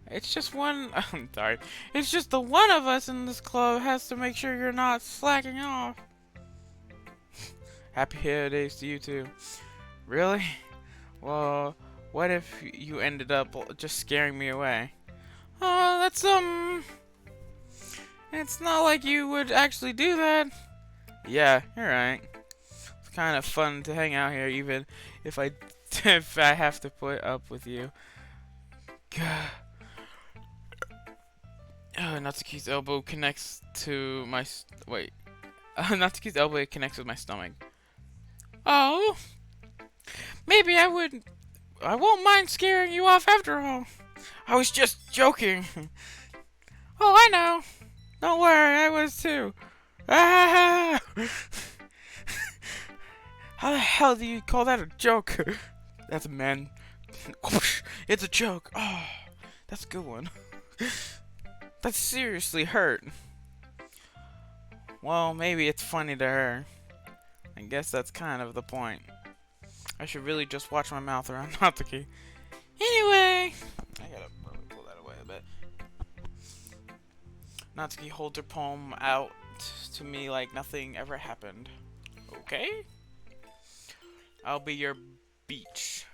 It's just one. I'm sorry. It's just the one of us in this club has to make sure you're not slacking off. Happy holidays to you too. Really? Well, what if you ended up just scaring me away? Oh, that's It's not like you would actually do that. Yeah, you're right. It's kind of fun to hang out here, even if I if I have to put up with you. God. Natsuki's elbow connects to my wait. Natsuki's elbow connects with my stomach. Oh, maybe I would. I won't mind scaring you off after all. I was just joking. Oh, I know. Don't worry, I was too. Ah! How the hell do you call that a joke? That's a man. It's a joke. Oh, that's a good one. That seriously hurt. Well, maybe it's funny to her. I guess that's kind of the point. I should really just watch my mouth around Natsuki. Anyway, I gotta probably pull that away a bit. Natsuki holds her poem out to me like nothing ever happened. Okay? I'll be your beach.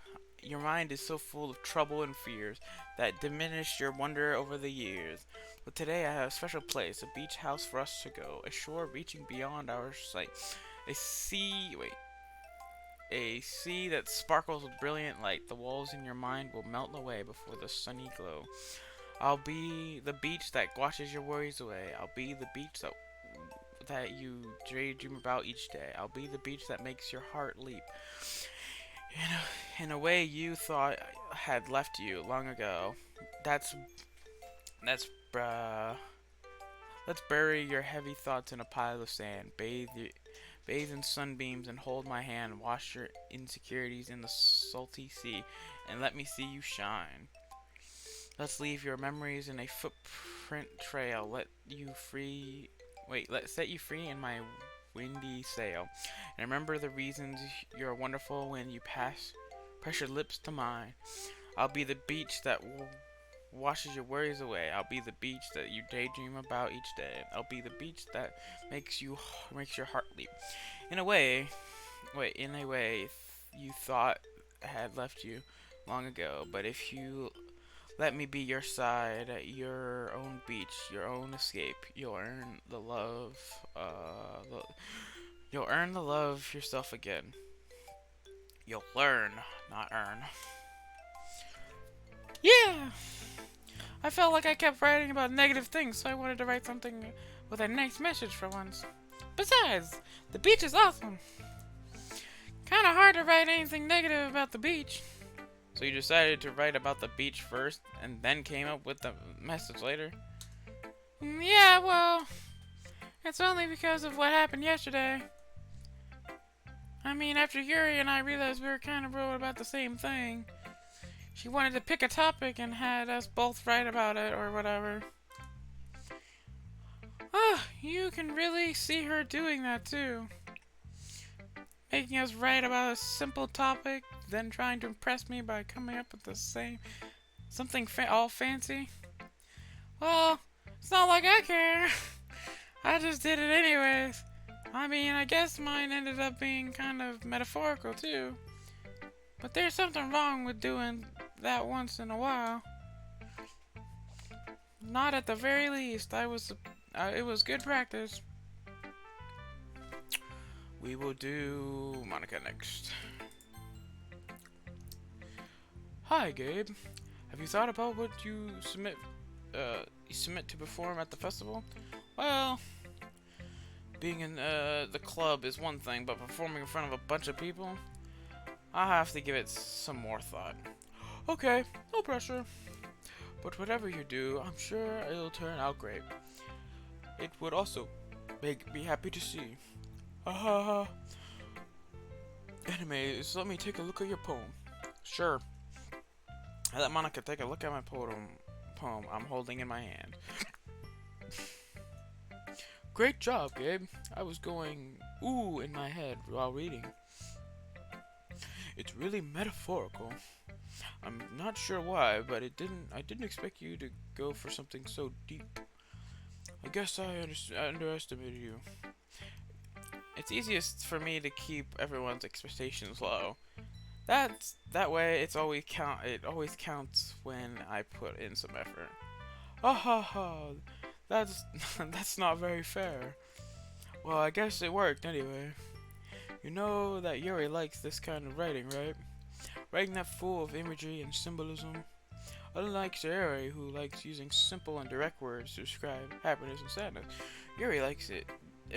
Your mind is so full of trouble and fears that diminished your wonder over the years. But today I have a special place, a beach house for us to go, a shore reaching beyond our sight, a sea that sparkles with brilliant light. The walls in your mind will melt away before the sunny glow. I'll be the beach that washes your worries away. I'll be the beach that you daydream about each day. I'll be the beach that makes your heart leap. In a way you thought had left you long ago. Let's bury your heavy thoughts in a pile of sand. Bathe in sunbeams and hold my hand. Wash your insecurities in the salty sea and let me see you shine. Let's leave your memories in a footprint trail. Let's set you free in my windy sail. And remember the reasons you're wonderful when you press your lips to mine. I'll be the beach that washes your worries away. I'll be the beach that you daydream about each day. I'll be the beach that makes your heart leap. In a way you thought had left you long ago. But if you let me be your side, your own beach, your own escape, you'll earn the love. You'll earn the love yourself again. You'll learn, not earn. Yeah! I felt like I kept writing about negative things, so I wanted to write something with a nice message for once. Besides, the beach is awesome. Kinda hard to write anything negative about the beach. So you decided to write about the beach first, and then came up with the message later? Yeah, well, it's only because of what happened yesterday. I mean, after Yuri and I realized we were kind of wrote about the same thing. She wanted to pick a topic and had us both write about it or whatever. You can really see her doing that too. Making us write about a simple topic, then trying to impress me by coming up with something all fancy. Well, it's not like I care. I just did it anyways. I mean, I guess mine ended up being kind of metaphorical too. But there's something wrong with doing that once in a while. Not at the very least. It was good practice. We will do Monica next. Hi, Gabe. Have you thought about what you submit to perform at the festival? Well, being in the club is one thing, but performing in front of a bunch of people, I'll have to give it some more thought. Okay, no pressure. But whatever you do, I'm sure it'll turn out great. It would also make me happy to see. Haha. Anyways, let me take a look at your poem. Sure. I let Monica take a look at my poem I'm holding in my hand. Great job, Gabe. I was going ooh in my head while reading. It's really metaphorical. I'm not sure why, but I didn't expect you to go for something so deep. I guess I underestimated you. It's easiest for me to keep everyone's expectations low. That way it always counts when I put in some effort. Ha ha ha. That's that's not very fair. Well, I guess it worked anyway. You know that Yuri likes this kind of writing, right? Writing that full of imagery and symbolism. Unlike Yuri, who likes using simple and direct words to describe happiness and sadness, Yuri likes it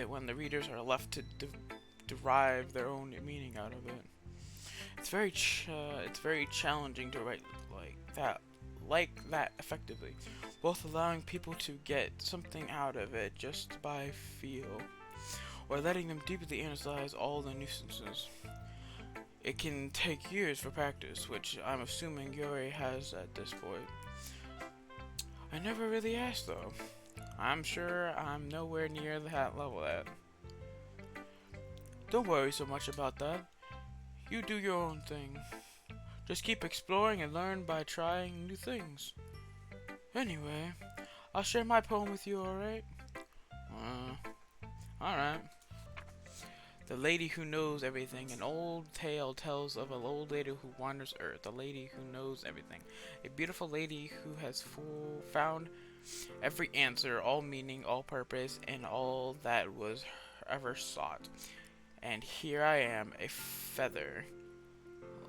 when the readers are left to derive their own meaning out of it. It's very challenging to write like that effectively, both allowing people to get something out of it just by feel, or letting them deeply analyze all the nuisances. It can take years for practice, which I'm assuming Yuri has at this point. I never really asked though. I'm sure I'm nowhere near that level yet. Don't worry so much about that. You do your own thing. Just keep exploring and learn by trying new things. Anyway, I'll share my poem with you, alright? Alright. The Lady Who Knows Everything. An old tale tells of an old lady who wanders Earth. A lady who knows everything. A beautiful lady who has found every answer, all meaning, all purpose, and all that was ever sought. And here I am, a feather,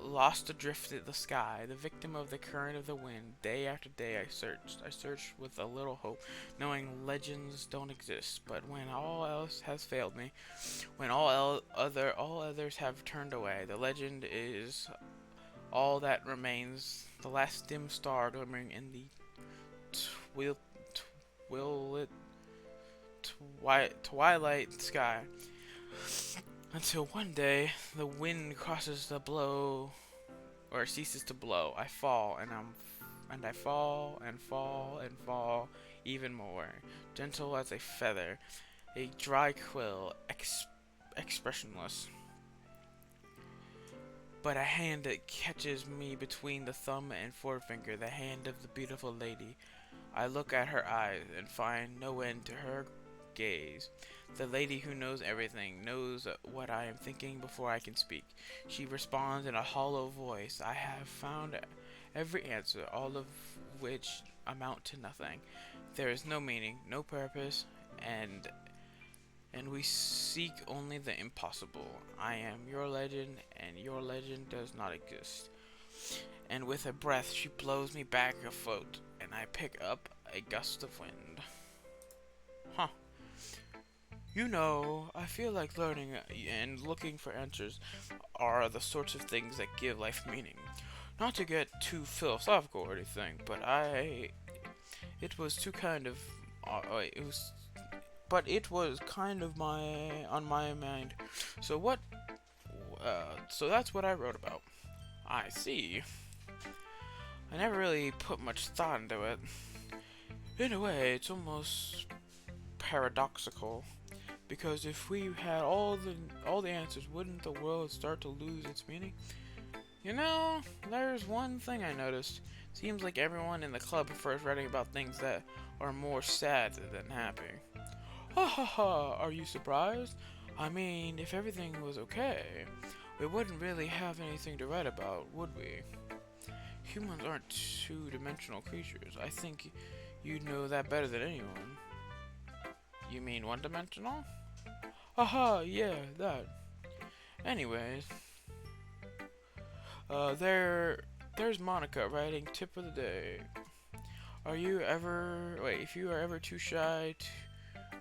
lost adrift in the sky, the victim of the current of the wind. Day after day I searched with a little hope, knowing legends don't exist. But when all else has failed me, when all others have turned away, the legend is all that remains, the last dim star glimmering in the twilight sky. Until one day, the wind crosses the blow, or ceases to blow. I fall, and I fall, and fall, and fall, even more. Gentle as a feather, a dry quill, expressionless. But a hand that catches me between the thumb and forefinger, the hand of the beautiful lady. I look at her eyes, and find no end to her gaze. The lady who knows everything knows what I am thinking before I can speak. She responds in a hollow voice. I have found every answer, all of which amount to nothing. There is no meaning, no purpose, and we seek only the impossible. I am your legend, and your legend does not exist. And with a breath, she blows me back afloat, and I pick up a gust of wind. Huh. You know, I feel like learning and looking for answers are the sorts of things that give life meaning. Not to get too philosophical or anything, but it was kind of on my mind. So so that's what I wrote about. I see. I never really put much thought into it. In a way, it's almost paradoxical. Because if we had all the answers, wouldn't the world start to lose its meaning? You know, there's one thing I noticed. Seems like everyone in the club prefers writing about things that are more sad than happy. Ha ha ha, are you surprised? I mean, if everything was okay, we wouldn't really have anything to write about, would we? Humans aren't two-dimensional creatures. I think You know that better than anyone. You mean one-dimensional? Haha, yeah, that. Anyways, there's Monica writing tip of the day. Are you ever wait? If you are ever too shy to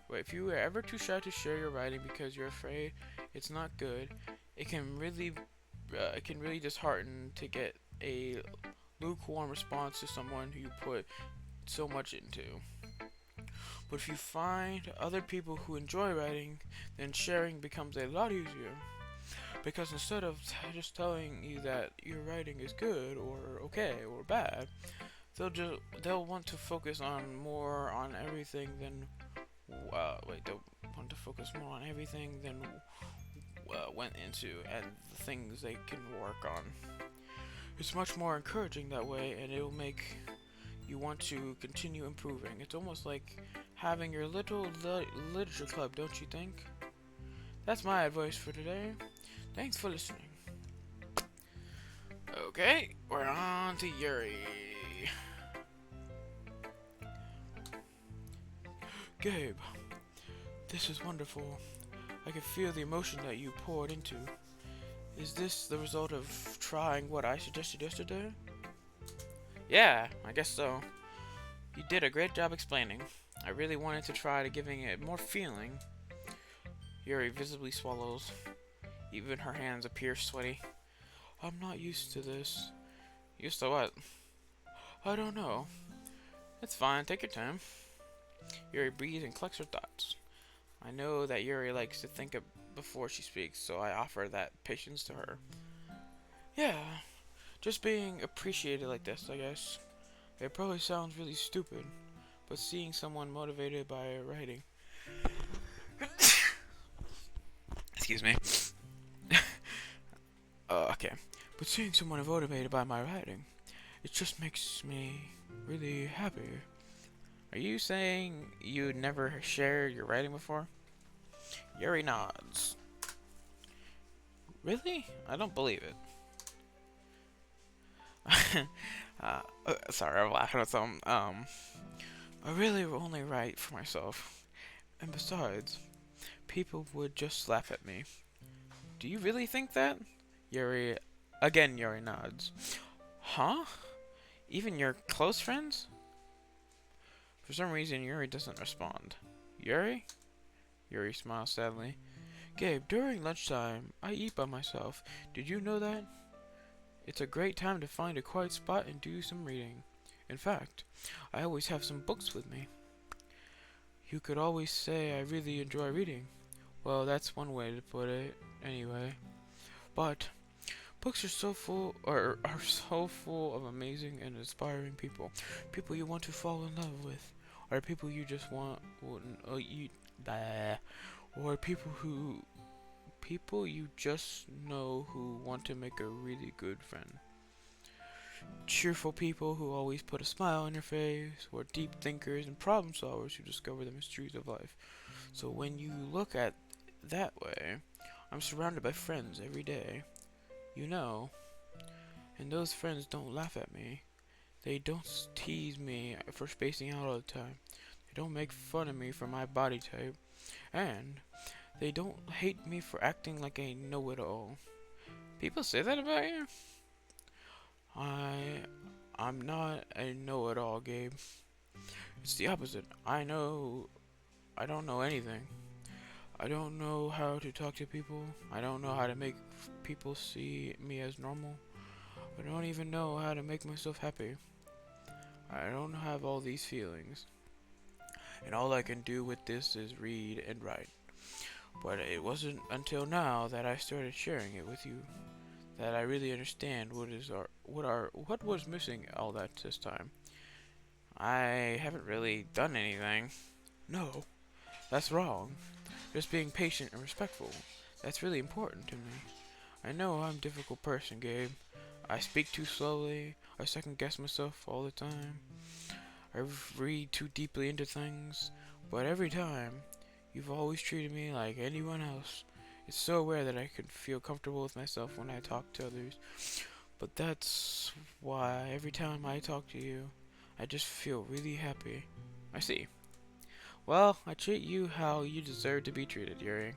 wait, if you are ever too shy to share your writing because you're afraid it's not good, it can really dishearten to get a lukewarm response to someone who you put so much into. But if you find other people who enjoy writing, then sharing becomes a lot easier. Because instead of just telling you that your writing is good or okay or bad, they'll want to focus on more on everything than they'll want to focus more on everything than went into and the things they can work on. It's much more encouraging that way, and it'll make you want to continue improving. It's almost like having your little literature club, don't you think? That's my advice for today. Thanks for listening. Okay, we're on to Yuri. Gabe, this is wonderful. I can feel the emotion that you poured into. Is this the result of trying what I suggested yesterday? Yeah, I guess so. You did a great job explaining. I really wanted to try to giving it more feeling. Yuri visibly swallows. Even her hands appear sweaty. I'm not used to this. Used to what? I don't know. It's fine, take your time. Yuri breathes and collects her thoughts. I know that Yuri likes to think before she speaks, so I offer that patience to her. Yeah, just being appreciated like this, I guess. It probably sounds really stupid, but seeing someone motivated by writing. Excuse me. Okay. But seeing someone motivated by my writing, it just makes me really happy. Are you saying you never shared your writing before? Yuri nods. Really? I don't believe it. Sorry, I'm laughing at some. I really only write for myself. And besides, people would just laugh at me. Do you really think that? Yuri nods. Huh? Even your close friends? For some reason, Yuri doesn't respond. Yuri? Yuri smiles sadly. Gabe, during lunchtime, I eat by myself. Did you know that? It's a great time to find a quiet spot and do some reading. In fact, I always have some books with me. You could always say I really enjoy reading. Well, that's one way to put it, anyway. But books are so full of amazing and inspiring people. People you want to fall in love with, or people you just want, or people you just know who want to make a really good friend. Cheerful people who always put a smile on your face, or deep thinkers and problem solvers who discover the mysteries of life. So when you look at that way, I'm surrounded by friends every day. You know, and those friends don't laugh at me. They don't tease me for spacing out all the time. They don't make fun of me for my body type. And they don't hate me for acting like a know-it-all. People say that about you? I'm not a know-it-all, Gabe. It's the opposite. I don't know anything. I don't know how to talk to people. I don't know how to make people see me as normal. I don't even know how to make myself happy. I don't have all these feelings. And all I can do with this is read and write. But it wasn't until now that I started sharing it with you that I really understand what was missing all this time. I haven't really done anything. No, that's wrong. Just being patient and respectful. That's really important to me. I know I'm a difficult person, Gabe. I speak too slowly. I second guess myself all the time. I read too deeply into things. But every time, you've always treated me like anyone else. It's so rare that I can feel comfortable with myself when I talk to others. But that's why every time I talk to you, I just feel really happy. I see. Well, I treat you how you deserve to be treated, Yuri.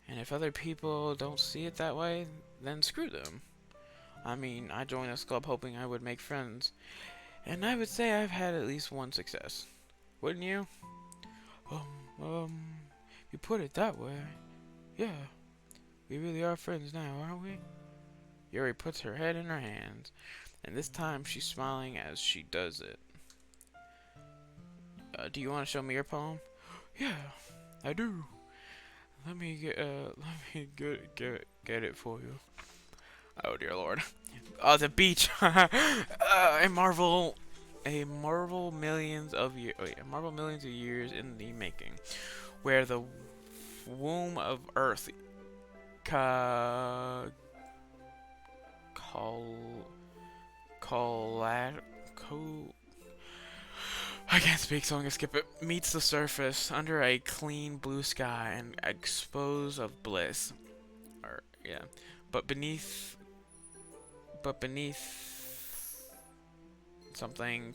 And if other people don't see it that way, then screw them. I mean, I joined this club hoping I would make friends, and I would say I've had at least one success. Wouldn't you? You put it that way. Yeah, we really are friends now, aren't we? Yuri puts her head in her hands, and this time she's smiling as she does it. Do you want to show me your poem? Yeah, I do. Let me get it for you. Oh dear lord. Oh, the beach. A marvel millions of years in the making, where the womb of Earth ca col collat co I can't speak, so I'm gonna skip it. Meets the surface under a clean blue sky and expose of bliss. Or yeah, but beneath something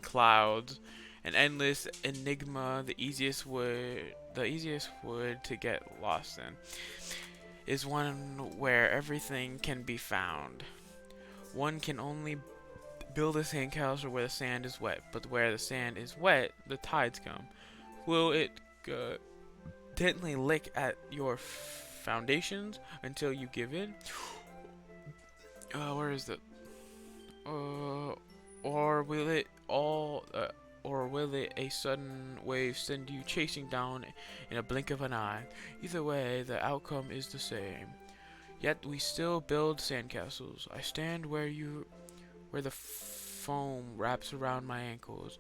clouds, an endless enigma. The easiest wood to get lost in is one where everything can be found. One can only build a sandcastle where the sand is wet, but where the sand is wet, the tides come. Will it gently lick at your foundations until you give in? Where is it? Or will it a sudden wave send you chasing down in a blink of an eye? Either way, the outcome is the same. Yet we still build sandcastles. I stand where the foam wraps around my ankles,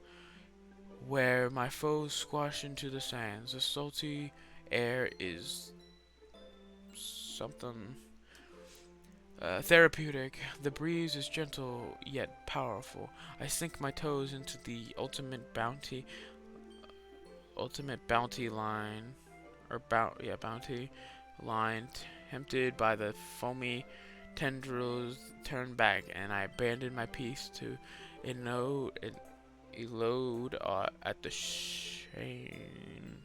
where my foes squash into the sands. The salty air is something therapeutic. The breeze is gentle yet powerful. I sink my toes into the ultimate bounty line, bounty line, tempted by the foamy tendrils. Turn back, and I abandon my piece to elope at the chain.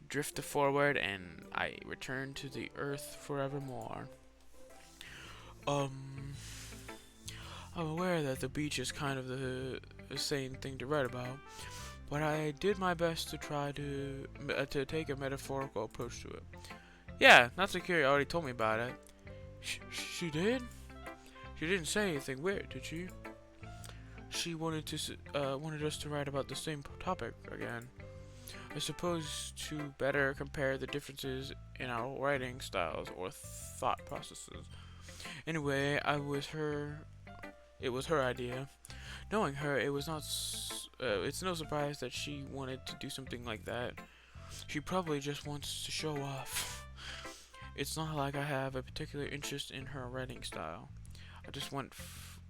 Drift forward, and I return to the earth forevermore. I'm aware that the beach is kind of the same thing to write about, but I did my best to try to take a metaphorical approach to it. Yeah, Natsukiri already told me about it. She did? She didn't say anything weird, did she? She wanted us to write about the same topic again. I suppose to better compare the differences in our writing styles or thought processes. Anyway, it was her idea. Knowing her, it's no surprise that she wanted to do something like that. She probably just wants to show off. It's not like I have a particular interest in her writing style. I just went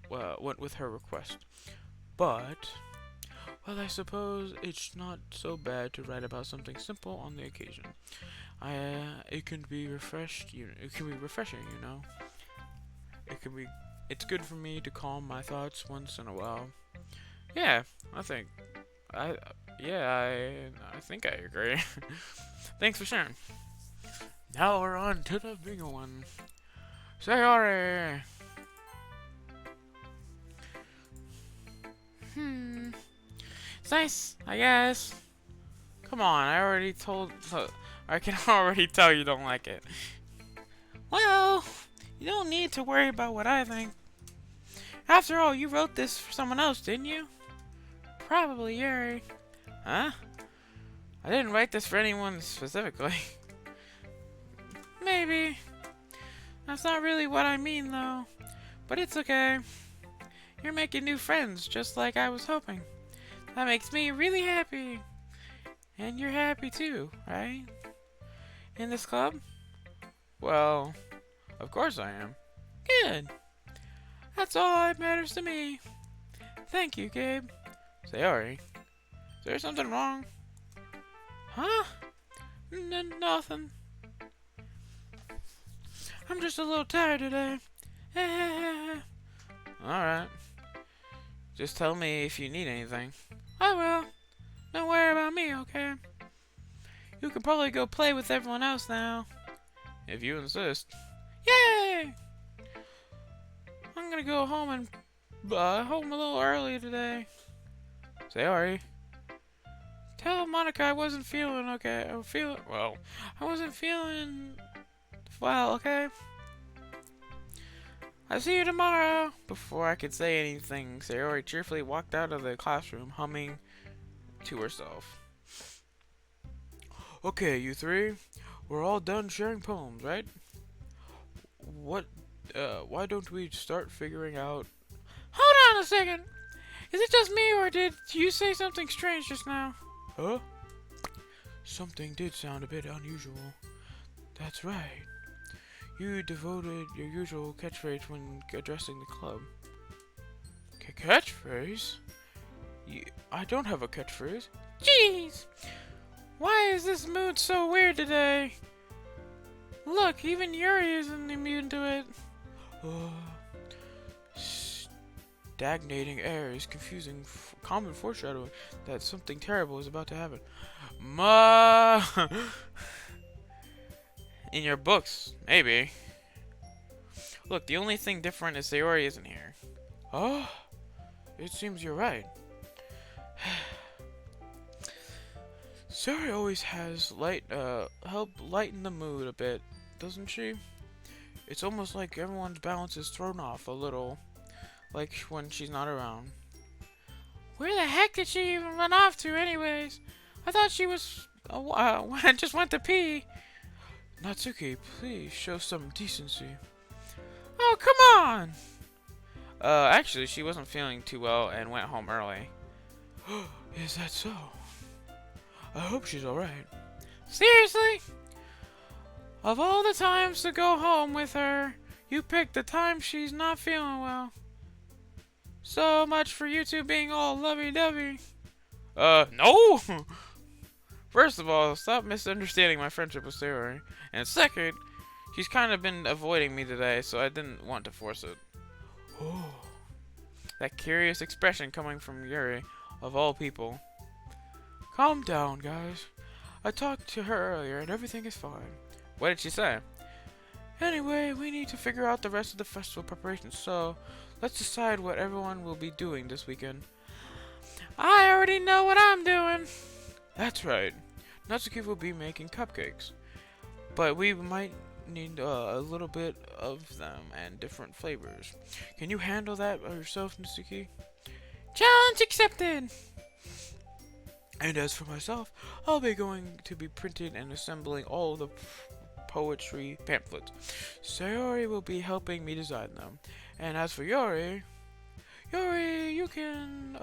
with her request. But, well, I suppose it's not so bad to write about something simple on the occasion. It can be refreshing, you know. It's good for me to calm my thoughts once in a while. Yeah, I think I agree. Thanks for sharing. Now we're on to the bigger one. Sayori! It's nice, I guess. Come on, I can already tell you don't like it. Well, you don't need to worry about what I think. After all, you wrote this for someone else, didn't you? Probably Yuri. Huh? I didn't write this for anyone specifically. Maybe. That's not really what I mean, though. But it's okay. You're making new friends, just like I was hoping. That makes me really happy. And you're happy too, right? In this club? Well, of course I am. Good. That's all that matters to me. Thank you, Gabe. Sayori, is there something wrong? Huh? Nothing. I'm just a little tired today. Alright. Just tell me if you need anything. I will. Don't worry about me, okay? You can probably go play with everyone else now. If you insist. Yay! I'm gonna go home and home a little early today. Sorry. Tell Monica I wasn't feeling okay. I wasn't feeling well, okay? I'll see you tomorrow. Before I could say anything, Sayori cheerfully walked out of the classroom, humming to herself. Okay, you three. We're all done sharing poems, right? Why don't we start figuring out... Hold on a second! Is it just me, or did you say something strange just now? Huh? Something did sound a bit unusual. That's right. You devoted your usual catchphrase when addressing the club. Catchphrase? I don't have a catchphrase. Jeez! Why is this mood so weird today? Look, even Yuri isn't immune to it. Stagnating air is confusing common foreshadowing that something terrible is about to happen. In your books, maybe. Look, the only thing different is Sayori isn't here. Oh, it seems you're right. Sayori always has help lighten the mood a bit, doesn't she? It's almost like everyone's balance is thrown off a little, like when she's not around. Where the heck did she even run off to anyways? I thought she was... I just went to pee. Natsuki, please show some decency. Oh, come on! Actually, she wasn't feeling too well and went home early. Is that so? I hope she's alright. Seriously? Of all the times to go home with her, you picked the time she's not feeling well. So much for you two being all lovey-dovey. No! First of all, stop misunderstanding my friendship with Sayori. And second, she's kind of been avoiding me today, so I didn't want to force it. Oh. That curious expression coming from Yuri, of all people. Calm down, guys. I talked to her earlier, and everything is fine. What did she say? Anyway, we need to figure out the rest of the festival preparations, so let's decide what everyone will be doing this weekend. I already know what I'm doing. That's right. Natsuki will be making cupcakes. But we might need a little bit of them and different flavors. Can you handle that by yourself, Natsuki? Challenge accepted! And as for myself, I'll be going to be printing and assembling all the poetry pamphlets. Sayori will be helping me design them. And as for Yuri, you can,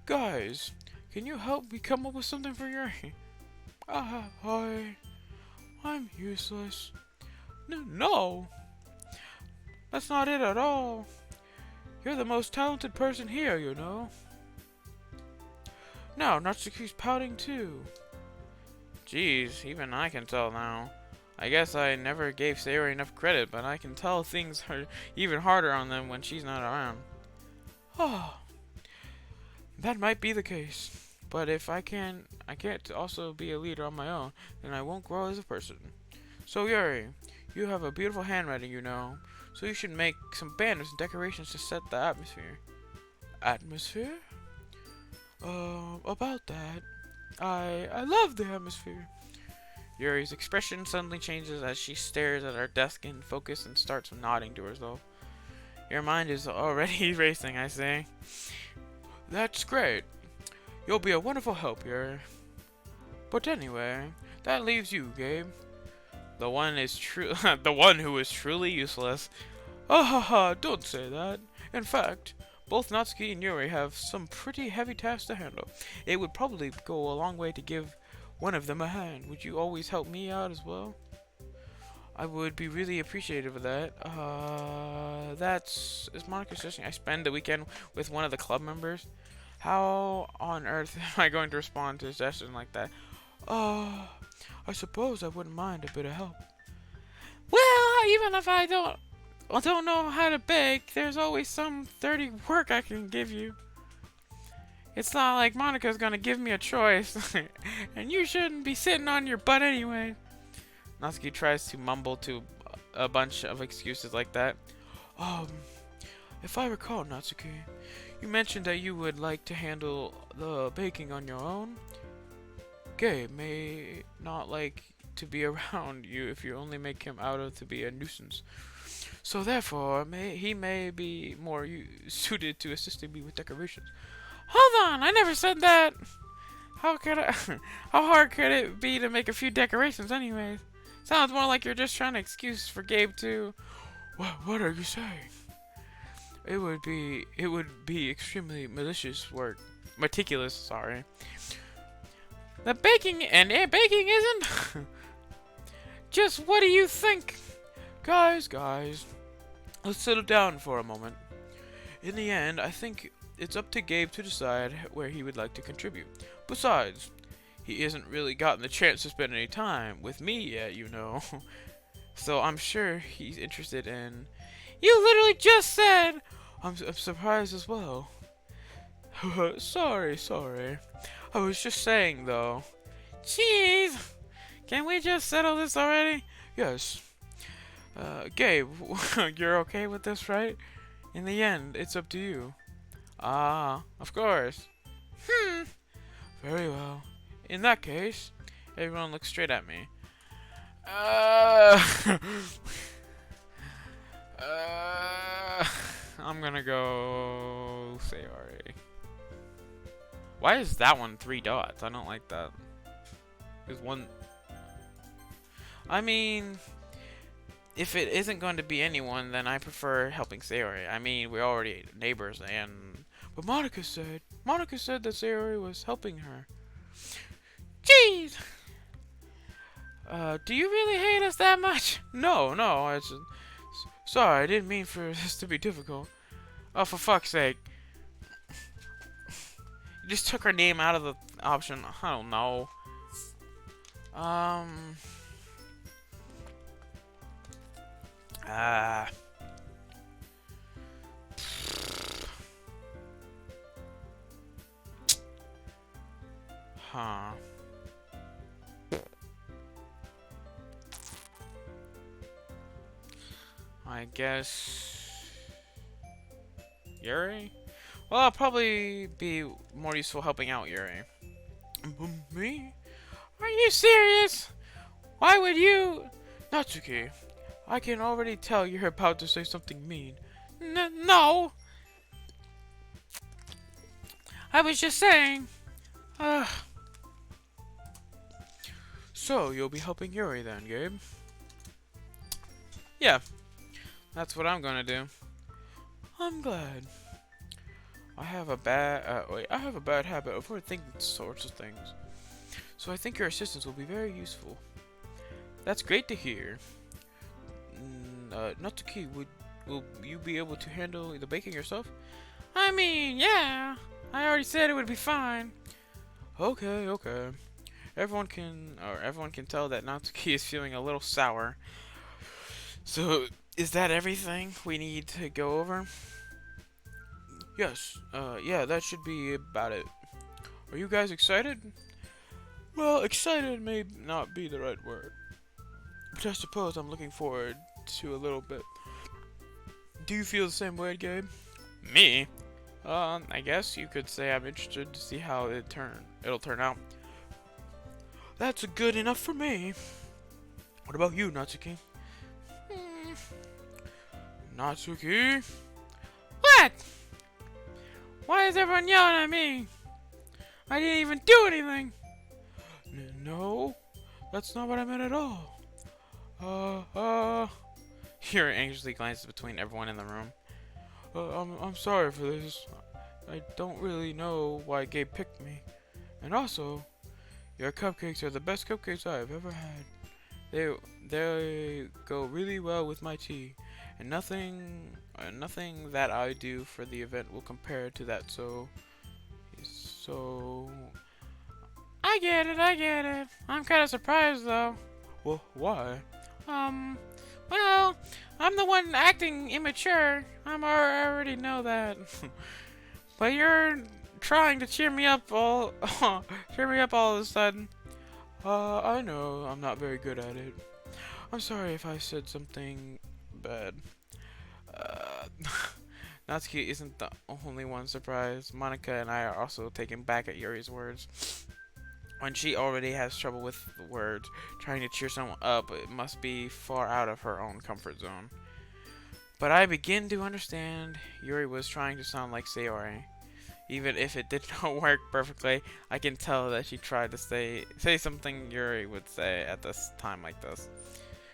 guys, can you help me come up with something for Yuri? I'm useless. No, that's not it at all. You're the most talented person here, you know. Now, Natsuki's pouting too. Jeez, even I can tell now. I guess I never gave Sayori enough credit, but I can tell things are even harder on them when she's not around. Oh, that might be the case. But if I can't also be a leader on my own, then I won't grow as a person. So Yuri, you have a beautiful handwriting, you know. So you should make some banners and decorations to set the atmosphere. Atmosphere? About that, I love the atmosphere. Yuri's expression suddenly changes as she stares at her desk in focus and starts nodding to herself. Your mind is already racing, I say. That's great. You'll be a wonderful help, Yuri. But anyway, that leaves you, Gabe. The one who is truly useless. Ah ha ha, don't say that. In fact, both Natsuki and Yuri have some pretty heavy tasks to handle. It would probably go a long way to give one of them a hand. Would you always help me out as well? I would be really appreciative of that. Is Monica suggesting I spend the weekend with one of the club members? How on earth am I going to respond to a suggestion like that? I suppose I wouldn't mind a bit of help. Well, even if I don't I don't know how to bake, there's always some dirty work I can give you. It's not like Monica's gonna give me a choice, and you shouldn't be sitting on your butt anyway. Natsuki tries to mumble to a bunch of excuses like that. If I recall, Natsuki, you mentioned that you would like to handle the baking on your own. Gabe may not like to be around you if you only make him out of to be a nuisance. So therefore, he may be more suited to assisting me with decorations. Hold on, I never said that. How could I? How hard could it be to make a few decorations, anyways? Sounds more like you're just trying to excuse for Gabe too. What are you saying? It would be extremely meticulous. Sorry. The baking isn't. Just what do you think, guys? Let's settle down for a moment. In the end, I think it's up to Gabe to decide where he would like to contribute. Besides, he hasn't really gotten the chance to spend any time with me yet, you know. So I'm sure he's interested in... You literally just said... I'm surprised as well. Sorry. I was just saying, though. Jeez! Can we just settle this already? Yes. Gabe, you're okay with this, right? In the end, it's up to you. Ah, of course. Very well. In that case, everyone looks straight at me. I'm gonna go Sayori. Why is that one 3 dots? I don't like that. There's one. I mean, if it isn't going to be anyone, then I prefer helping Sayori. I mean, we're already neighbors, but Monica said that Sayori was helping her. Jeez! Do you really hate us that much? No, sorry, I didn't mean for this to be difficult. Oh, for fuck's sake. You just took her name out of the option. I don't know. Huh. I guess... Yuri? Well, I'll probably be more useful helping out Yuri. Me? Are you serious? Why would you... Natsuki, I can already tell you're about to say something mean. No! I was just saying... So, you'll be helping Yuri then, Gabe? Yeah. That's what I'm gonna do. I'm glad. I have a bad habit of overthinking sorts of things. So I think your assistance will be very useful. That's great to hear. Natsuki, will you be able to handle the baking yourself? I mean, yeah. I already said it would be fine. Okay. Everyone can tell that Natsuki is feeling a little sour. So, is that everything we need to go over? Yes. Yeah, that should be about it. Are you guys excited? Well, excited may not be the right word, but I suppose I'm looking forward to a little bit. Do you feel the same way, Gabe? Me? I guess you could say I'm interested to see how it'll turn out. That's good enough for me. What about you, Natsuki? Natsuki? What? Why is everyone yelling at me? I didn't even do anything. No, that's not what I meant at all. Hiro anxiously glances between everyone in the room. I'm sorry for this. I don't really know why Gabe picked me. And also, your cupcakes are the best cupcakes I've ever had. They go really well with my tea, and nothing that I do for the event will compare to that. So I get it. I'm kind of surprised though. Well, why? Well, I'm the one acting immature. I already know that. But you're trying to cheer me up all cheer me up all of a sudden. I know I'm not very good at it. I'm sorry if I said something bad. Uh, Natsuki isn't the only one surprised. Monica and I are also taken back at Yuri's words. When she already has trouble with the words, trying to cheer someone up, it must be far out of her own comfort zone. But I begin to understand. Yuri was trying to sound like Sayori. Even if it did not work perfectly, I can tell that she tried to say something Yuri would say at this time like this.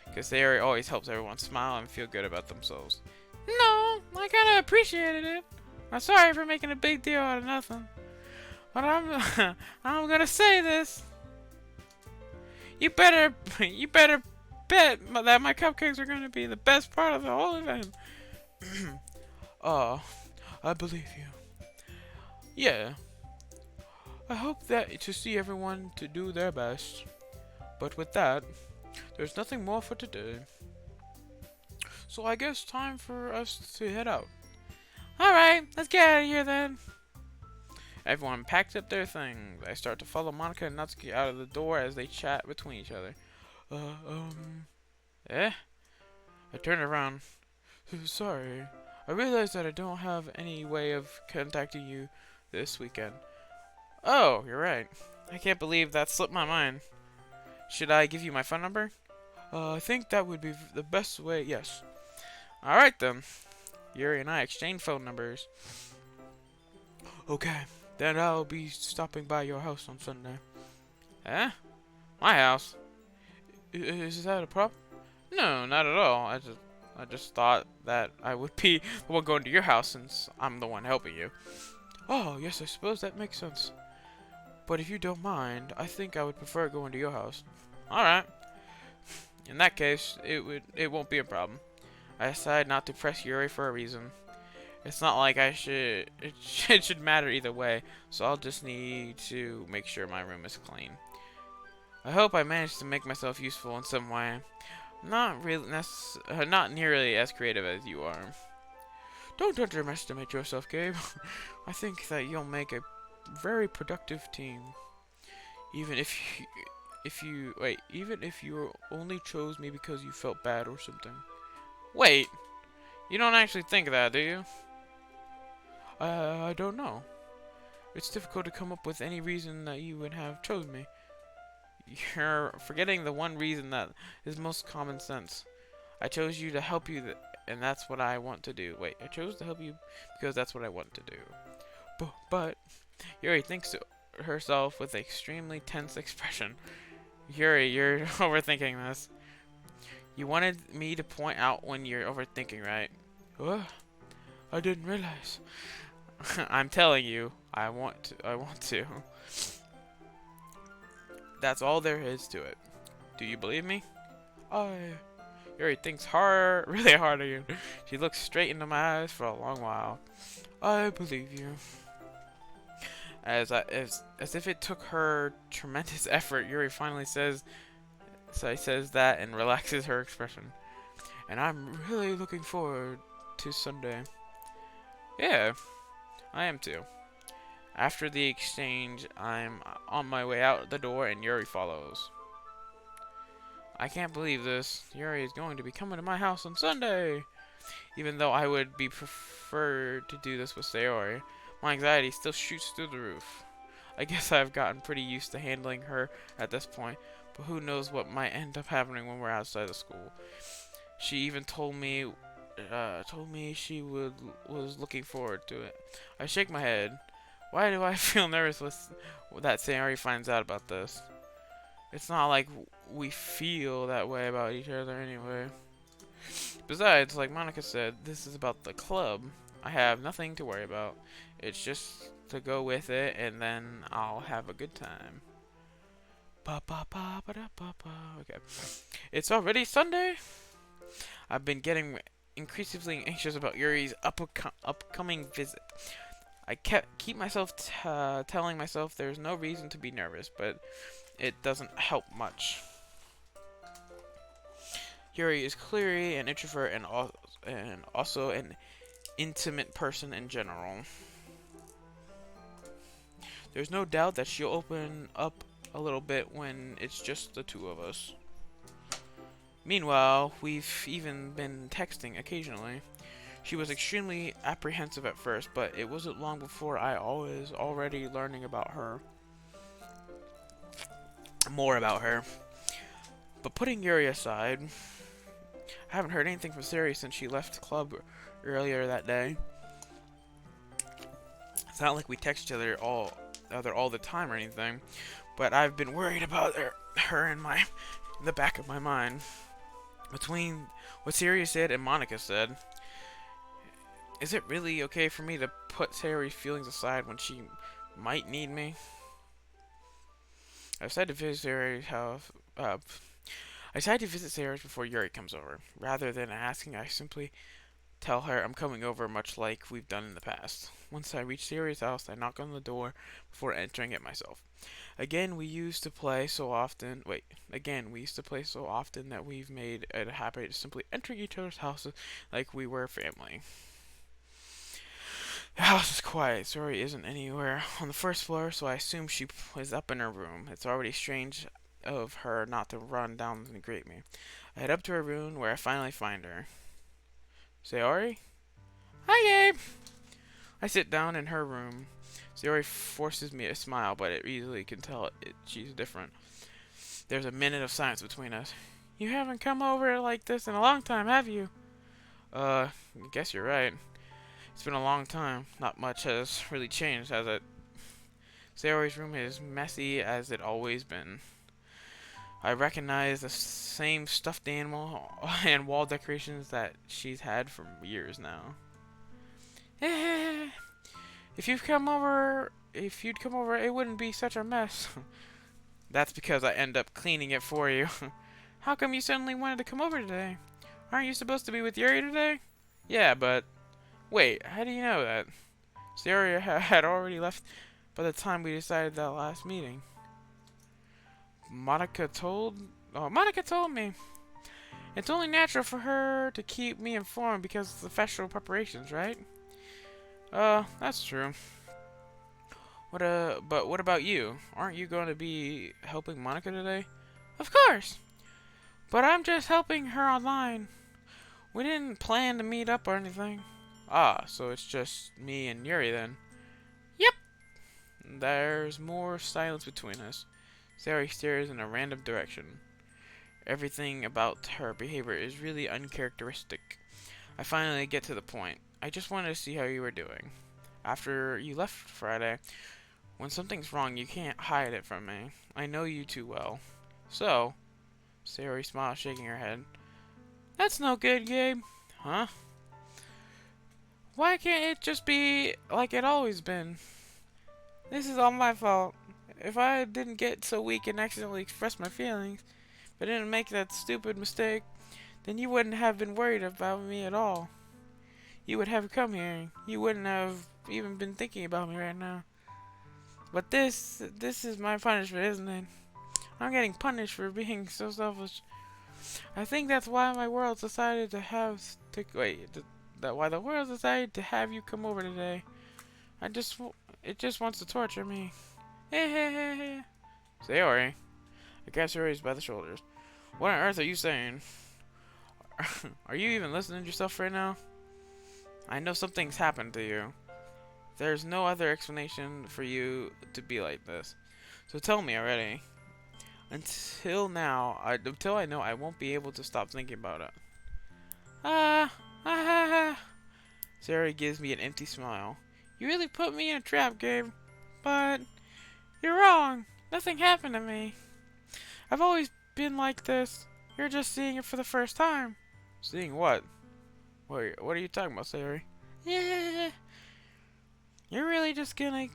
Because Sayori always helps everyone smile and feel good about themselves. No, I kinda appreciated it. I'm sorry for making a big deal out of nothing. But I'm gonna say this. You better bet that my cupcakes are gonna be the best part of the whole event. Oh, I believe you. Yeah. I hope that to see everyone to do their best. But with that, there's nothing more for today. So I guess time for us to head out. Alright, let's get out of here then. Everyone packs up their things. I start to follow Monica and Natsuki out of the door as they chat between each other. Eh? I turn around. Sorry. I realize that I don't have any way of contacting you this weekend. Oh, you're right. I can't believe that slipped my mind. Should I give you my phone number? I think that would be the best way, yes. Alright then. Yuri and I exchange phone numbers. Okay, then I'll be stopping by your house on Sunday. Eh? My house? Is that a problem? No, not at all. I just thought that I would be the one going to your house since I'm the one helping you. Oh, yes, I suppose that makes sense. But if you don't mind, I think I would prefer going to your house. Alright. In that case, it won't be a problem. I decided not to press Yuri for a reason. It's not like it should matter either way, so I'll just need to make sure my room is clean. I hope I managed to make myself useful in some way. Not nearly as creative as you are. Don't underestimate yourself, Gabe. I think that you'll make a very productive team. Even if you only chose me because you felt bad or something. Wait, you don't actually think that, do you? I don't know. It's difficult to come up with any reason that you would have chosen me. You're forgetting the one reason that is most common sense. I chose you to help you, and that's what I want to do. Wait, I chose to help you because that's what I want to do. But Yuri thinks to herself with an extremely tense expression. Yuri, you're overthinking this. You wanted me to point out when you're overthinking, right? What? I didn't realize. I'm telling you, I want to. That's all there is to it. Do you believe me? Yuri thinks really hard of you. She looks straight into my eyes for a long while. I believe you. As if it took her tremendous effort, Yuri finally says that and relaxes her expression. And I'm really looking forward to Sunday. Yeah, I am too. After the exchange, I'm on my way out the door and Yuri follows. I can't believe this. Yuri is going to be coming to my house on Sunday. Even though I would be preferred to do this with Sayori, my anxiety still shoots through the roof. I guess I've gotten pretty used to handling her at this point, but who knows what might end up happening when we're outside of school. She even told me she was looking forward to it. I shake my head. Why do I feel nervous that Sayori finds out about this? It's not like we feel that way about each other anyway. Besides, like Monica said, this is about the club. I have nothing to worry about. It's just to go with it, and then I'll have a good time. Okay. It's already Sunday? I've been getting increasingly anxious about Yuri's upcoming visit. I keep myself telling myself there's no reason to be nervous, but it doesn't help much. Yuri is clearly an introvert and also an intimate person in general. There's no doubt that she'll open up a little bit when it's just the two of us. Meanwhile, we've even been texting occasionally. She was extremely apprehensive at first, but it wasn't long before I was already learning about her. More about her. But putting Yuri aside, I haven't heard anything from Sari since she left the club earlier that day. It's not like we text each other all the time or anything, but I've been worried about her in the back of my mind. Between what Sari said and Monica said, is it really okay for me to put Sari's feelings aside when she might need me? I decided to visit Sari's house. I decided to visit Sari's before Yuri comes over. Rather than asking, I simply tell her I'm coming over, much like we've done in the past. Once I reach Sari's house, I knock on the door before entering it myself. Again, we used to play so often that we've made it a habit of simply entering each other's houses like we were family. The house is quiet. Sari isn't anywhere on the first floor, so I assume she was up in her room. It's already strange of her not to run down and greet me. I head up to her room, where I finally find her. Sayori? Hi, Gabe! I sit down in her room. Sayori forces me to smile, but it easily can tell she's different. There's a minute of silence between us. You haven't come over like this in a long time, have you? I guess you're right. It's been a long time. Not much has really changed, has it? Sayori's room is messy as it always been. I recognize the same stuffed animal and wall decorations that she's had for years now. If you'd come over, it wouldn't be such a mess. That's because I end up cleaning it for you. How come you suddenly wanted to come over today? Aren't you supposed to be with Yuri today? Yeah, but... Wait, how do you know that? Sayori had already left by the time we decided that last meeting. Monica told me. It's only natural for her to keep me informed because of the festival preparations, right? That's true. But what about you? Aren't you going to be helping Monica today? Of course! But I'm just helping her online. We didn't plan to meet up or anything. Ah, so it's just me and Yuri then. Yep! There's more silence between us. Sari stares in a random direction. Everything about her behavior is really uncharacteristic. I finally get to the point. I just wanted to see how you were doing. After you left Friday, when something's wrong, you can't hide it from me. I know you too well. So, Sari smiles, shaking her head. That's no good, Gabe. Huh? Why can't it just be like it always been? This is all my fault. If I didn't get so weak and accidentally express my feelings, if I didn't make that stupid mistake, then you wouldn't have been worried about me at all. You would have come here. You wouldn't have even been thinking about me right now. But this is my punishment, isn't it? I'm getting punished for being so selfish. I think that's why my world decided to why the world decided to have you come over today. It just wants to torture me. Sayori. I grab Sayori by the shoulders. What on earth are you saying? Are you even listening to yourself right now? I know something's happened to you. There's no other explanation for you to be like this. So tell me already. Until I know I won't be able to stop thinking about it. Sayori gives me an empty smile. You really put me in a trap, Gabe. But you're wrong. Nothing happened to me. I've always been like this. You're just seeing it for the first time. Seeing what? What are you talking about, Sayori? Yeah. You're really just going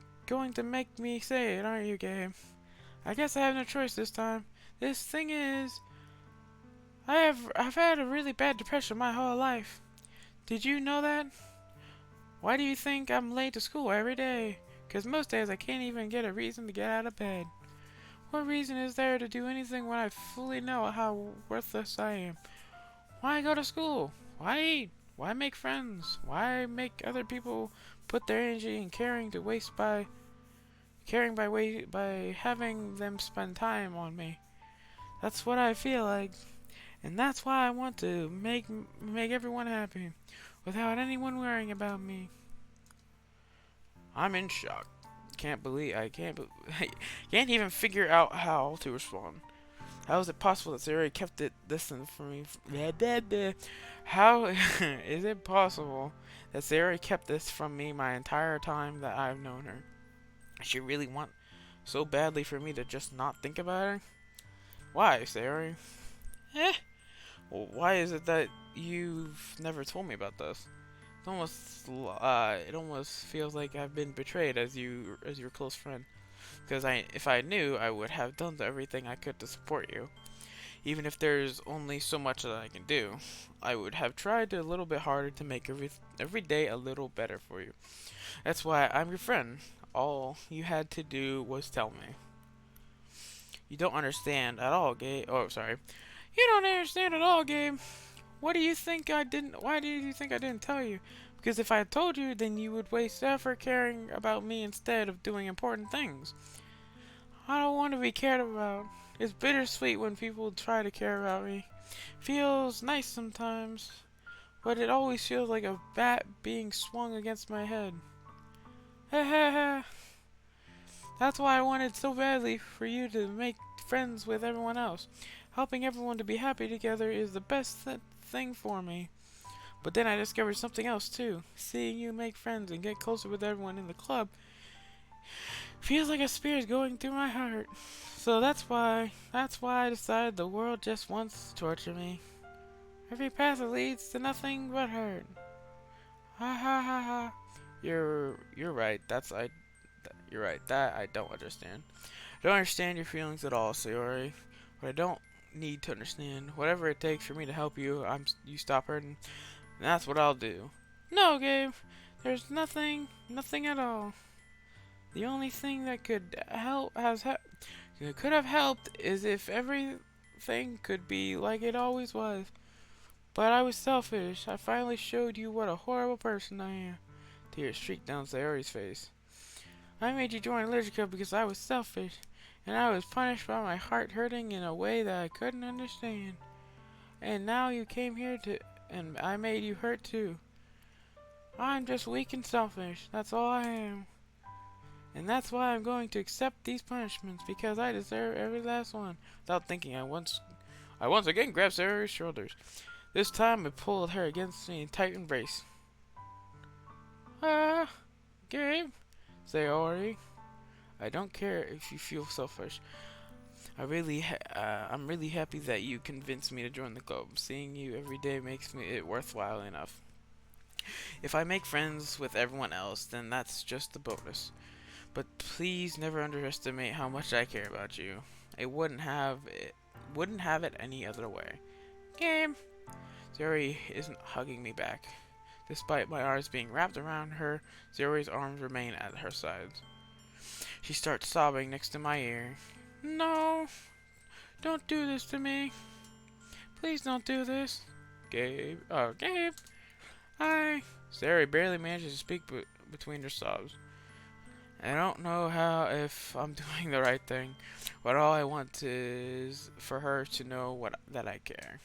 to make me say it, aren't you, Gabe? I guess I have no choice this time. This thing is, I've had a really bad depression my whole life. Did you know that? Why do you think I'm late to school every day? 'Cause most days I can't even get a reason to get out of bed. What reason is there to do anything when I fully know how worthless I am? Why go to school? Why eat? Why make friends? Why make other people put their energy and by having them spend time on me? That's what I feel like, and that's why I want to make everyone happy, without anyone worrying about me. I'm in shock. Can't even figure out how to respond. How is it possible that Sayori kept it distant from me? How is it possible that Sayori kept this from me my entire time that I've known her? Does she really want so badly for me to just not think about her? Why, Sayori? Eh? Well, why is it that you've never told me about this? It almost feels like I've been betrayed as your close friend. Because if I knew, I would have done everything I could to support you. Even if there's only so much that I can do, I would have tried a little bit harder to make every day a little better for you. That's why I'm your friend. All you had to do was tell me. You don't understand at all, Gabe. Oh, sorry. You don't understand at all, Gabe. What do you think I didn't? Why do you think I didn't tell you? Because if I had told you, then you would waste effort caring about me instead of doing important things. I don't want to be cared about. It's bittersweet when people try to care about me. Feels nice sometimes, but it always feels like a bat being swung against my head. That's why I wanted so badly for you to make friends with everyone else. Helping everyone to be happy together is the best thing for me. But then I discovered something else too. Seeing you make friends and get closer with everyone in the club feels like a spear is going through my heart. So that's why I decided the world just wants to torture me. Every path that leads to nothing but hurt. Ha ha ha ha. You're right. You're right. That I don't understand. I don't understand your feelings at all, Sayori. But I don't need to understand. Whatever it takes for me to help you, you stop hurting. And that's what I'll do. No, Gabe. There's nothing at all. The only thing that could have helped is if everything could be like it always was. But I was selfish. I finally showed you what a horrible person I am. Tears streaked down Sayori's face. I made you join Literature Club because I was selfish, and I was punished by my heart hurting in a way that I couldn't understand. And now you came here and I made you hurt too. I'm just weak and selfish. That's all I am. And that's why I'm going to accept these punishments, because I deserve every last one. Without thinking, I once again grabbed Sayori's shoulders. This time I pulled her against me in tight embrace. Gabe, Sayori, I don't care if you feel selfish. I'm really happy that you convinced me to join the club. Seeing you every day makes it worthwhile enough. If I make friends with everyone else, then that's just a bonus. But please never underestimate how much I care about you. I wouldn't have it any other way. Game. Sayori isn't hugging me back. Despite my arms being wrapped around her, Sayori's arms remain at her sides. She starts sobbing next to my ear. No, don't do this to me. Please don't do this. Gabe. Oh, Gabe. Sayori barely manages to speak between her sobs. I don't know if I'm doing the right thing, but all I want is for her to know that I care.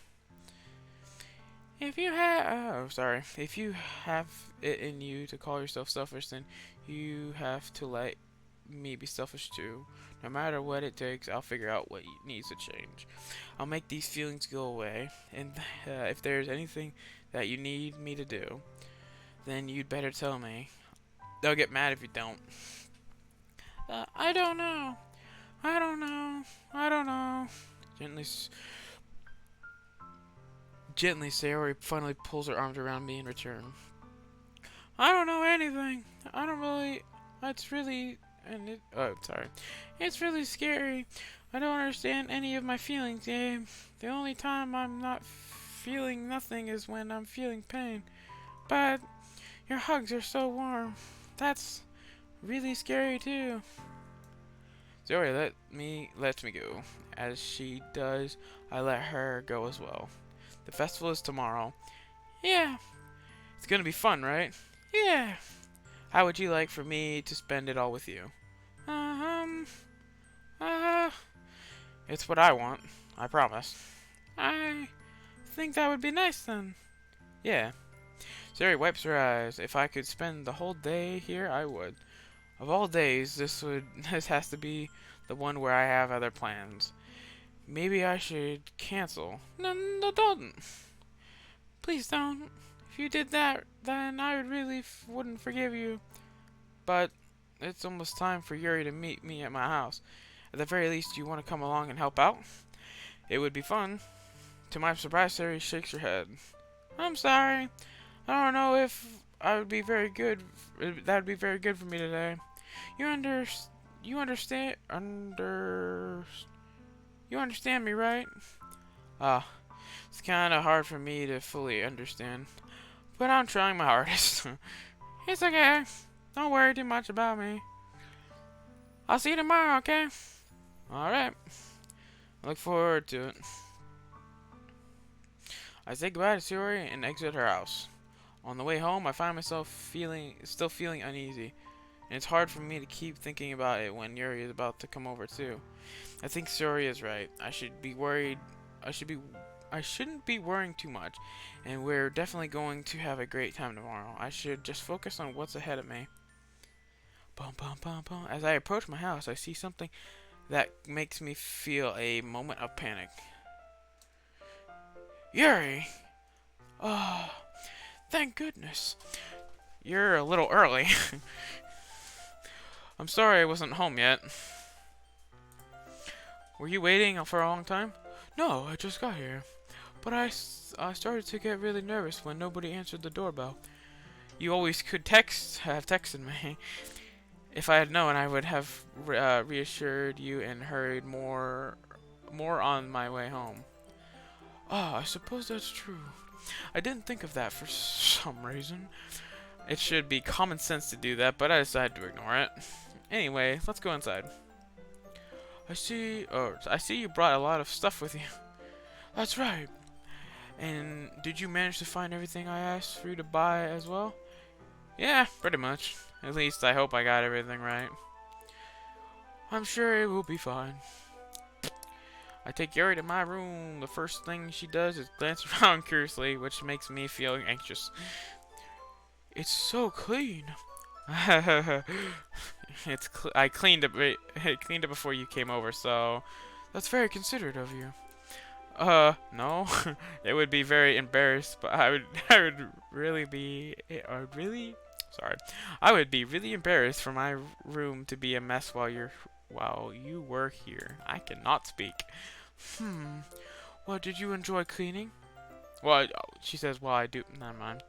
If you have it in you to call yourself selfish, then you have to let me be selfish too. No matter what it takes, I'll figure out what needs to change. I'll make these feelings go away, and if there's anything that you need me to do, then you'd better tell me. They'll get mad if you don't. I don't know. Gently, Sayori finally pulls her arms around me in return. I don't know anything. I don't really. It's really. Sorry. It's really scary. I don't understand any of my feelings, Gabe. The only time I'm not feeling nothing is when I'm feeling pain. But your hugs are so warm. That's really scary too. Sayori lets me go. As she does, I let her go as well. The festival is tomorrow. Yeah. It's gonna be fun, right? Yeah. How would you like for me to spend it all with you? Um, uh, it's what I want. I promise. I think that would be nice then. Yeah. Sari wipes her eyes. If I could spend the whole day here, I would. Of all days, this has to be the one where I have other plans. Maybe I should cancel. No, don't. Please don't. If you did that, then I would really wouldn't forgive you. But it's almost time for Yuri to meet me at my house. At the very least, you want to come along and help out? It would be fun. To my surprise, Sari shakes her head. I'm sorry. I don't know if I would be very good. That would be very good for me today. You understand? You understand me, right? Ah, it's kind of hard for me to fully understand, but I'm trying my hardest. It's okay. Don't worry too much about me. I'll see you tomorrow, okay? Alright. I look forward to it. I say goodbye to Suri and exit her house. On the way home, I find myself still feeling uneasy, and it's hard for me to keep thinking about it when Yuri is about to come over too. I think Suri is right. I shouldn't be worrying too much, and we're definitely going to have a great time tomorrow. I should just focus on what's ahead of me. Bum, bum, bum, bum. As I approach my house, I see something that makes me feel a moment of panic. Yuri! Oh, thank goodness. You're a little early. I'm sorry I wasn't home yet. Were you waiting for a long time? No, I just got here. But I started to get really nervous when nobody answered the doorbell. You always could have texted me. If I had known, I would have reassured you and hurried more on my way home. Ah, I suppose that's true. I didn't think of that for some reason. It should be common sense to do that, but I decided to ignore it. Anyway, let's go inside. I see you brought a lot of stuff with you. That's right. And did you manage to find everything I asked for you to buy as well? Yeah, pretty much. At least I hope I got everything right. I'm sure it will be fine. I take Yuri to my room. The first thing she does is glance around curiously, which makes me feel anxious. It's so clean. I cleaned it. I cleaned it before you came over, so that's very considerate of you. No, it would be very embarrassed, but I would really be, I would be really embarrassed for my room to be a mess while you were here. I cannot speak. Well, did you enjoy cleaning? Well, she says, well, I do. Never mind.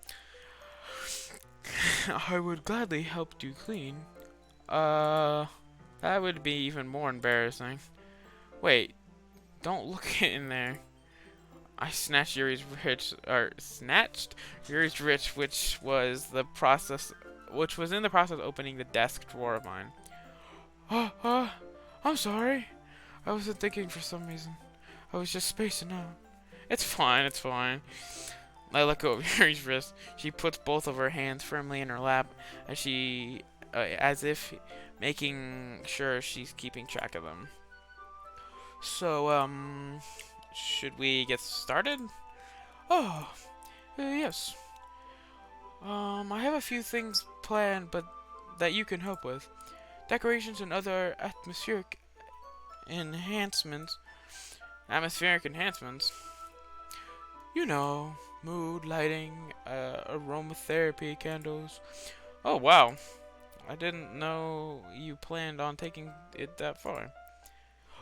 I would gladly help you clean. That would be even more embarrassing. Wait, don't look in there. I snatched Yuri's rich, which was in the process of opening the desk drawer of mine. I'm sorry. I wasn't thinking for some reason. I was just spacing out. It's fine. I let go of Yuri's wrist. She puts both of her hands firmly in her lap as if making sure she's keeping track of them. So, should we get started? Oh, yes. I have a few things planned, but that you can help with. Decorations and other atmospheric enhancements. You know, mood lighting, aromatherapy candles. Oh, wow. I didn't know you planned on taking it that far.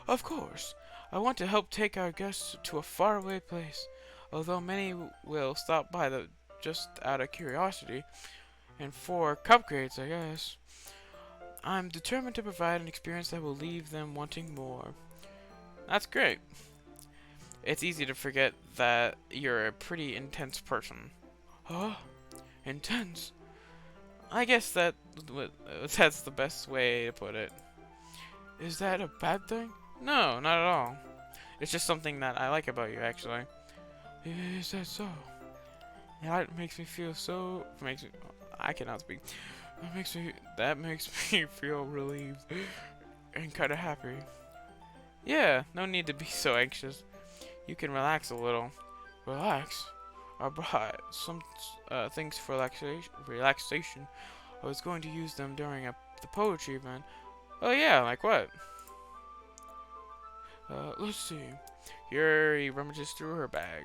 Of course. I want to help take our guests to a faraway place, although many will stop by just out of curiosity, and for cupgrades, I guess. I'm determined to provide an experience that will leave them wanting more. That's great. It's easy to forget that you're a pretty intense person. Huh? Intense? I guess that's the best way to put it. Is that a bad thing? No, not at all. It's just something that I like about you, actually. Is that so? That makes me feel so. I cannot speak. That makes me feel relieved and kind of happy. Yeah, no need to be so anxious. You can relax a little. Relax? I brought some things for relaxation. I was going to use them during the poetry event. Oh yeah, like what? Let's see. Here he rummages through her bag.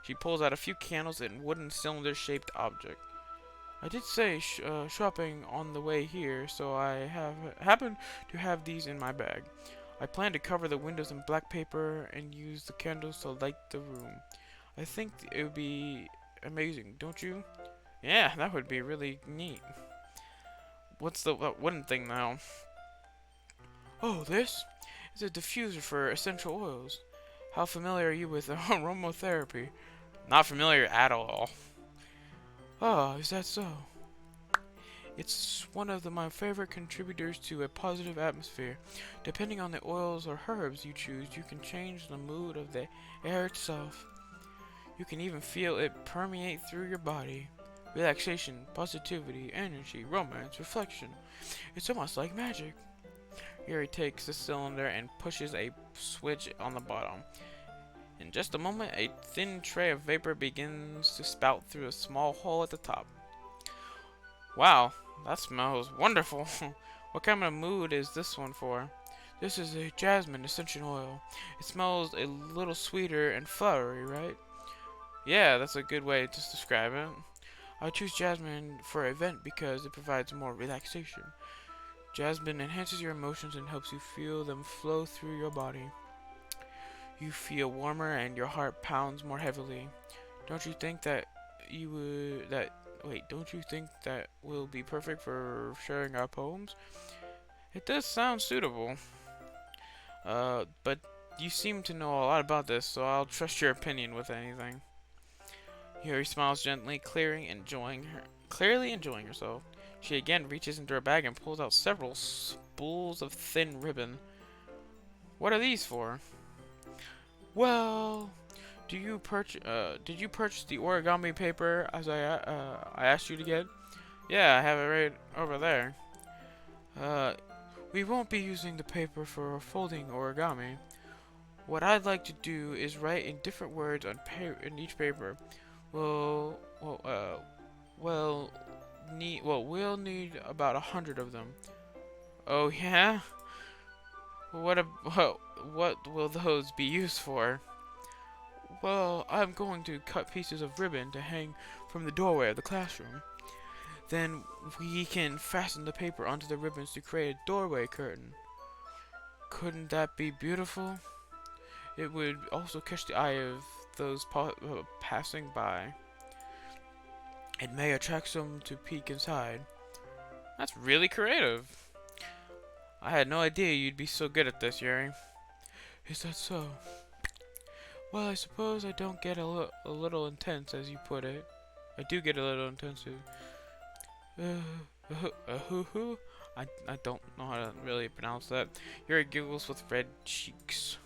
She pulls out a few candles and wooden cylinder-shaped object. I did say shopping on the way here, so I happen to have these in my bag. I plan to cover the windows in black paper and use the candles to light the room. I think it would be amazing, don't you? Yeah, that would be really neat. What's the wooden thing now? Oh, this is a diffuser for essential oils. How familiar are you with aromatherapy? Not familiar at all. Oh, is that so? It's one of my favorite contributors to a positive atmosphere. Depending on the oils or herbs you choose, you can change the mood of the air itself. You can even feel it permeate through your body. Relaxation, positivity, energy, romance, reflection. It's almost like magic. Yuri takes the cylinder and pushes a switch on the bottom. In just a moment, a thin tray of vapor begins to spout through a small hole at the top. Wow, that smells wonderful. What kind of mood is this one for? This is a jasmine essential oil. It smells a little sweeter and flowery, right? Yeah, that's a good way to describe it. I choose jasmine for an event because it provides more relaxation. Jasmine enhances your emotions and helps you feel them flow through your body. You feel warmer and your heart pounds more heavily. Don't you think that don't you think that will be perfect for sharing our poems? It does sound suitable. But you seem to know a lot about this, so I'll trust your opinion with anything. Yuri smiles gently, clearly enjoying herself. She again reaches into her bag and pulls out several spools of thin ribbon. What are these for? Well, did you purchase the origami paper as I asked you to get? Yeah, I have it right over there. We won't be using the paper for folding origami. What I'd like to do is write in different words on in each paper. We'll need about 100 of them. Oh yeah? What will those be used for? Well, I'm going to cut pieces of ribbon to hang from the doorway of the classroom. Then we can fasten the paper onto the ribbons to create a doorway curtain. Couldn't that be beautiful? It would also catch the eye of those passing by. It may attract some to peek inside. That's really creative. I had no idea you'd be so good at this, Yuri. Is that so? Well, I suppose I don't get a little intense, as you put it. I do get a little intensive. I don't know how to really pronounce that. Yuri giggles with red cheeks.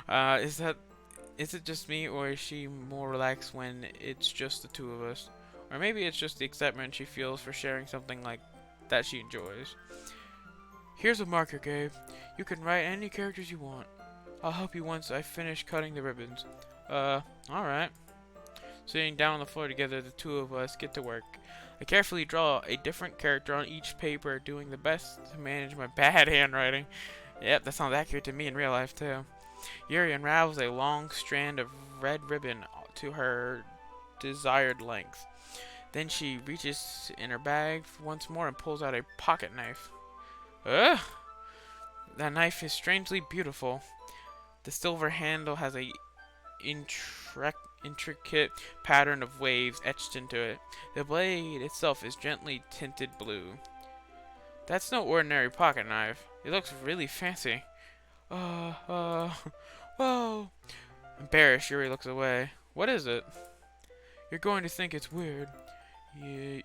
Is it just me, or is she more relaxed when it's just the two of us? Or maybe it's just the excitement she feels for sharing something like that she enjoys. Here's a marker, Gabe. You can write any characters you want. I'll help you once I finish cutting the ribbons. Alright. Sitting down on the floor together, the two of us get to work. I carefully draw a different character on each paper, doing the best to manage my bad handwriting. Yep, that sounds accurate to me in real life, too. Yuri unravels a long strand of red ribbon to her desired length. Then she reaches in her bag once more and pulls out a pocket knife. Ugh! That knife is strangely beautiful. The silver handle has a intricate pattern of waves etched into it. The blade itself is gently tinted blue. That's no ordinary pocket knife. It looks really fancy. Whoa. Embarrassed, Yuri looks away. What is it? You're going to think it's weird. Yuri,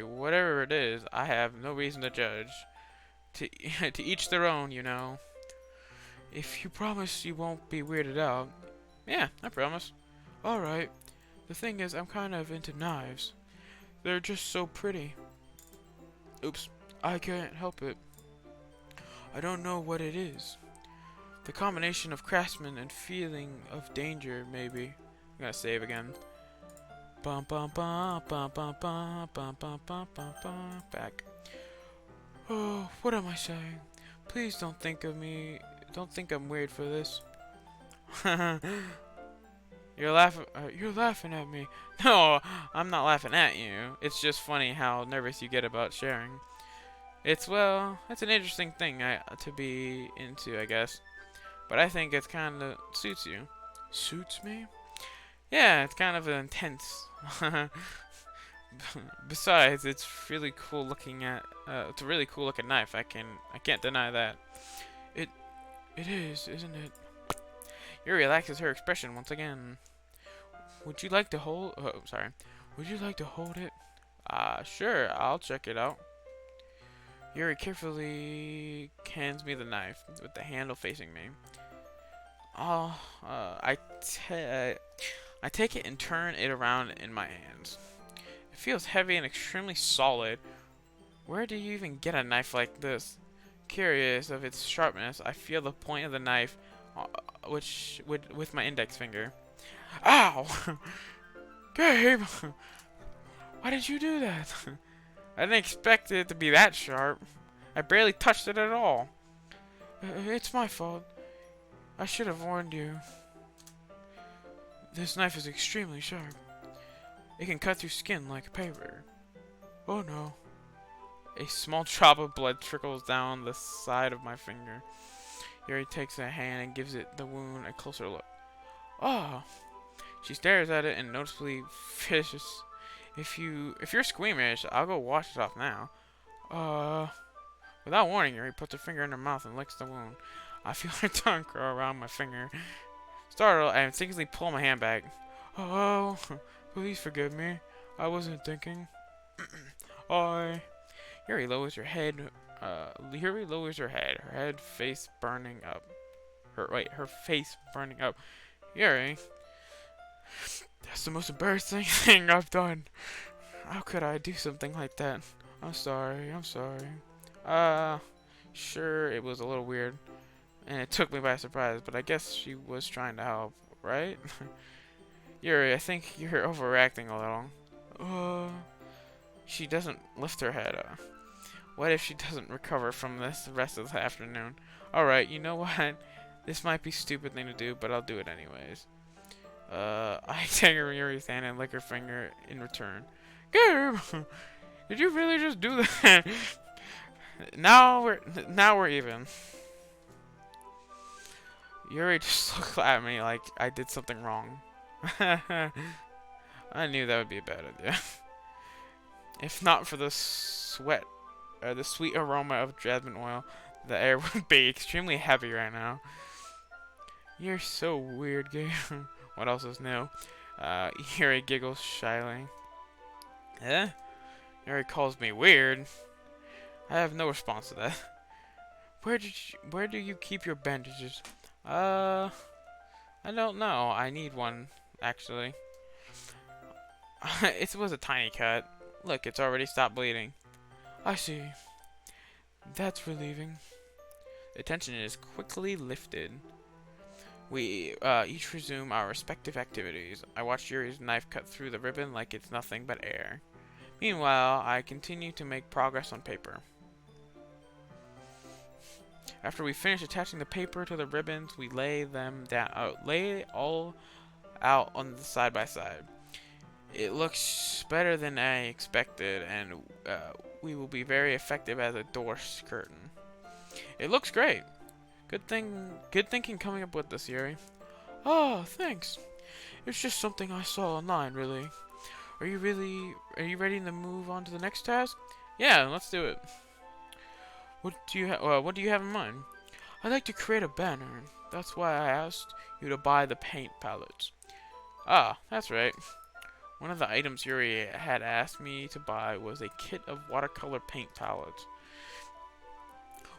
whatever it is, I have no reason to judge. To each their own, you know. If you promise you won't be weirded out. Yeah, I promise. Alright. The thing is, I'm kind of into knives. They're just so pretty. Oops. I can't help it. I don't know what it is. The combination of craftsman and feeling of danger, maybe. I'm gonna save again. Bum bum bum bum bum bum bum bum bum bum bum. Back. Oh, what am I saying? Please don't think of me. Don't think I'm weird for this. You're laughing. You're laughing at me. No, I'm not laughing at you. It's just funny how nervous you get about sharing. It's an interesting thing to be into, I guess. But I think it's kind of suits you. Suits me? Yeah, it's kind of intense. Besides, it's really cool looking at. It's a really cool looking knife. I can't deny that. It is, isn't it? Yuri relaxes her expression once again. Would you like to hold? Oh, sorry. Would you like to hold it? Sure. I'll check it out. Yuri carefully hands me the knife with the handle facing me. I take it and turn it around in my hands. It feels heavy and extremely solid. Where do you even get a knife like this? Curious of its sharpness, I feel the point of the knife, with my index finger. Ow! Gabe! Why did you do that? I didn't expect it to be that sharp. I barely touched it at all. It's my fault. I should have warned you. This knife is extremely sharp. It can cut through skin like paper. Oh no. A small drop of blood trickles down the side of my finger. Yuri takes a hand and gives the wound a closer look. Oh! She stares at it and noticeably fishes. If you're squeamish, I'll go wash it off now. Without warning, Yuri puts her finger in her mouth and licks the wound. I feel her tongue curl around my finger. Startled, I instinctively pull my hand back. Oh, please forgive me. I wasn't thinking. Yuri lowers her head. Yuri lowers her head. Her head, face burning up. Her face burning up. Yuri, that's the most embarrassing thing I've done. How could I do something like that? I'm sorry. Sure, it was a little weird, and it took me by surprise, but I guess she was trying to help, right? Yuri, I think you're overreacting a little. She doesn't lift her head. What if she doesn't recover from this the rest of the afternoon? Alright, you know what? This might be a stupid thing to do, but I'll do it anyways. I take her Yuri's hand and lick her finger in return. Gabe! Did you really just do that? Now we're even. Yuri just looked at me like I did something wrong. I knew that would be a bad idea. If not for the sweet aroma of jasmine oil, the air would be extremely heavy right now. You're so weird, Gabe. What else is new? Yuri giggles shyly. Eh? Yuri calls me weird. I have no response to that. Where do you keep your bandages? I don't know. I need one, actually. It was a tiny cut. Look, it's already stopped bleeding. I see. That's relieving. The tension is quickly lifted. We each resume our respective activities. I watch Yuri's knife cut through the ribbon like it's nothing but air. Meanwhile, I continue to make progress on paper. After we finish attaching the paper to the ribbons, we lay them down. Lay it all out on the side by side. It looks better than I expected, and we will be very effective as a door curtain. It looks great. Good thinking coming up with this, Yuri. Oh, thanks. It's just something I saw online, really. Are you ready to move on to the next task? Yeah, let's do it. What do you have in mind? I'd like to create a banner. That's why I asked you to buy the paint palettes. Ah, that's right. One of the items Yuri had asked me to buy was a kit of watercolor paint palettes.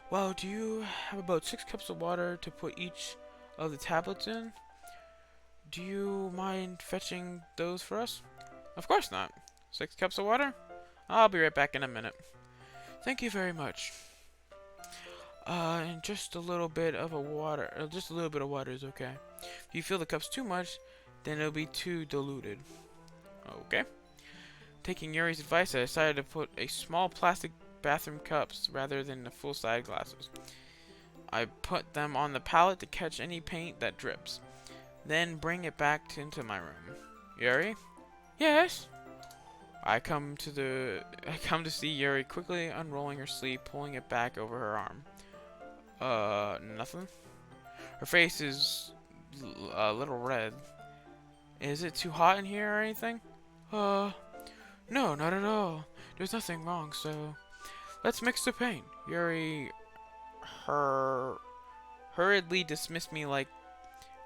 Well, do you have about 6 cups of water to put each of the tablets in? Do you mind fetching those for us? Of course not. 6 cups of water? I'll be right back in a minute. Thank you very much. And just a little bit of just a little bit of water is okay. If you feel the cups too much, then it'll be too diluted. Okay. Taking Yuri's advice, I decided to put a small plastic bathroom cups rather than the full-size glasses. I put them on the pallet to catch any paint that drips. Then bring it back into my room. Yuri? Yes? I come to see Yuri quickly unrolling her sleeve, pulling it back over her arm. Nothing? Her face is a little red. Is it too hot in here or anything? No, not at all. There's nothing wrong, so let's mix the paint. Yuri hurriedly dismissed me like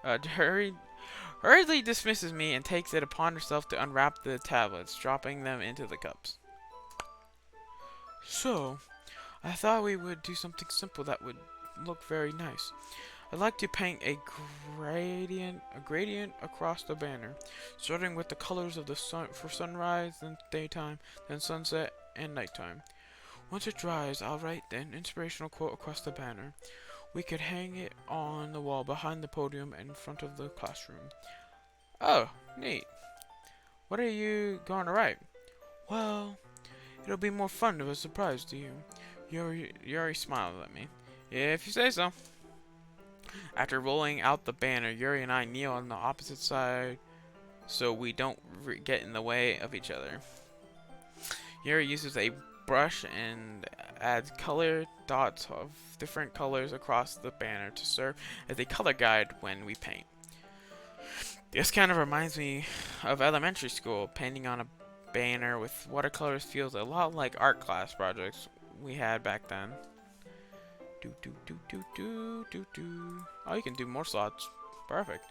hurriedly dismisses me and takes it upon herself to unwrap the tablets, dropping them into the cups. So, I thought we would do something simple that would look very nice. I'd like to paint a gradient across the banner, starting with the colors of the sun for sunrise, then daytime, then sunset, and nighttime. Once it dries, I'll write an inspirational quote across the banner. We could hang it on the wall behind the podium in front of the classroom. Oh, neat. What are you going to write? Well, it'll be more fun of a surprise to you. Yuri smiled at me. If you say so. After rolling out the banner, Yuri and I kneel on the opposite side so we don't get in the way of each other. Yuri uses a brush and adds color dots of different colors across the banner to serve as a color guide when we paint. This kind of reminds me of elementary school. Painting on a banner with watercolors feels a lot like art class projects we had back then. Oh, you can do more slots. Perfect.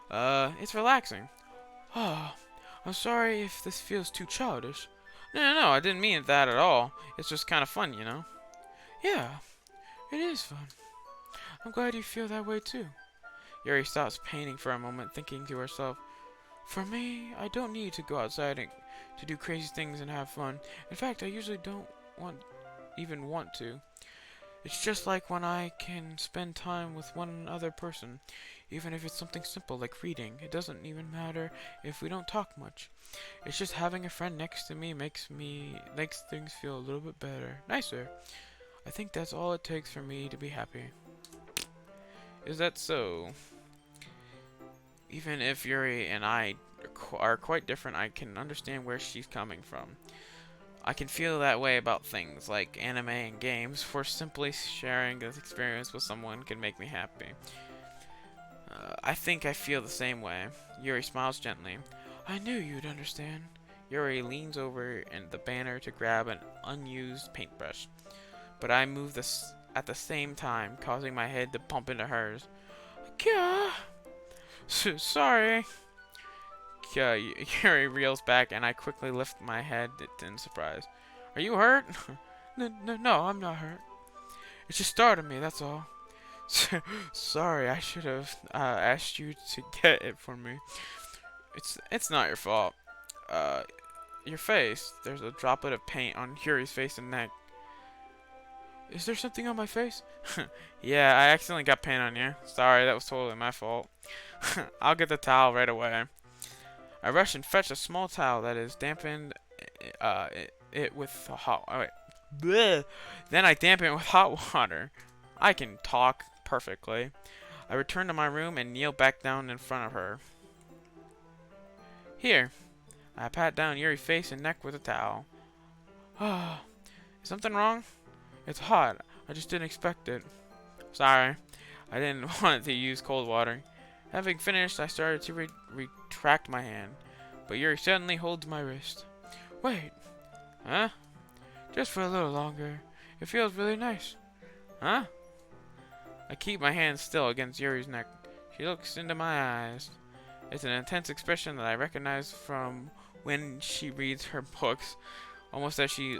It's relaxing. Oh, I'm sorry if this feels too childish. No, I didn't mean that at all. It's just kind of fun, you know? Yeah, it is fun. I'm glad you feel that way too. Yuri stops painting for a moment, thinking to herself, for me, I don't need to go outside to do crazy things and have fun. In fact, I usually don't even want to. It's just like when I can spend time with one other person, even if it's something simple like reading. It doesn't even matter if we don't talk much. It's just having a friend next to me makes things feel a little bit better, nicer. I think that's all it takes for me to be happy. Is that so? Even if Yuri and I are quite different, I can understand where she's coming from. I can feel that way about things like anime and games, for simply sharing this experience with someone can make me happy. I think I feel the same way. Yuri smiles gently. I knew you'd understand. Yuri leans over in the banner to grab an unused paintbrush, but I move this at the same time, causing my head to bump into hers. Gah! Sorry. Yuri reels back, and I quickly lift my head in surprise. Are you hurt? No, I'm not hurt. It just startled me, that's all. Sorry, I should have asked you to get it for me. It's not your fault. Your face. There's a droplet of paint on Yuri's face and neck. Is there something on my face? Yeah, I accidentally got paint on you. Sorry, that was totally my fault. I'll get the towel right away. I rush and fetch a small towel that is dampened it with hot. Oh, wait. Bleh. Then I dampen it with hot water. I can talk perfectly. I return to my room and kneel back down in front of her. Here. I pat down Yuri's face and neck with a towel. Ah, is something wrong? It's hot. I just didn't expect it. Sorry. I didn't want to use cold water. Having finished, I started to retract my hand, but Yuri suddenly holds my wrist. Wait. Huh? Just for a little longer. It feels really nice. Huh? I keep my hand still against Yuri's neck. She looks into my eyes. It's an intense expression that I recognize from when she reads her books. almost as she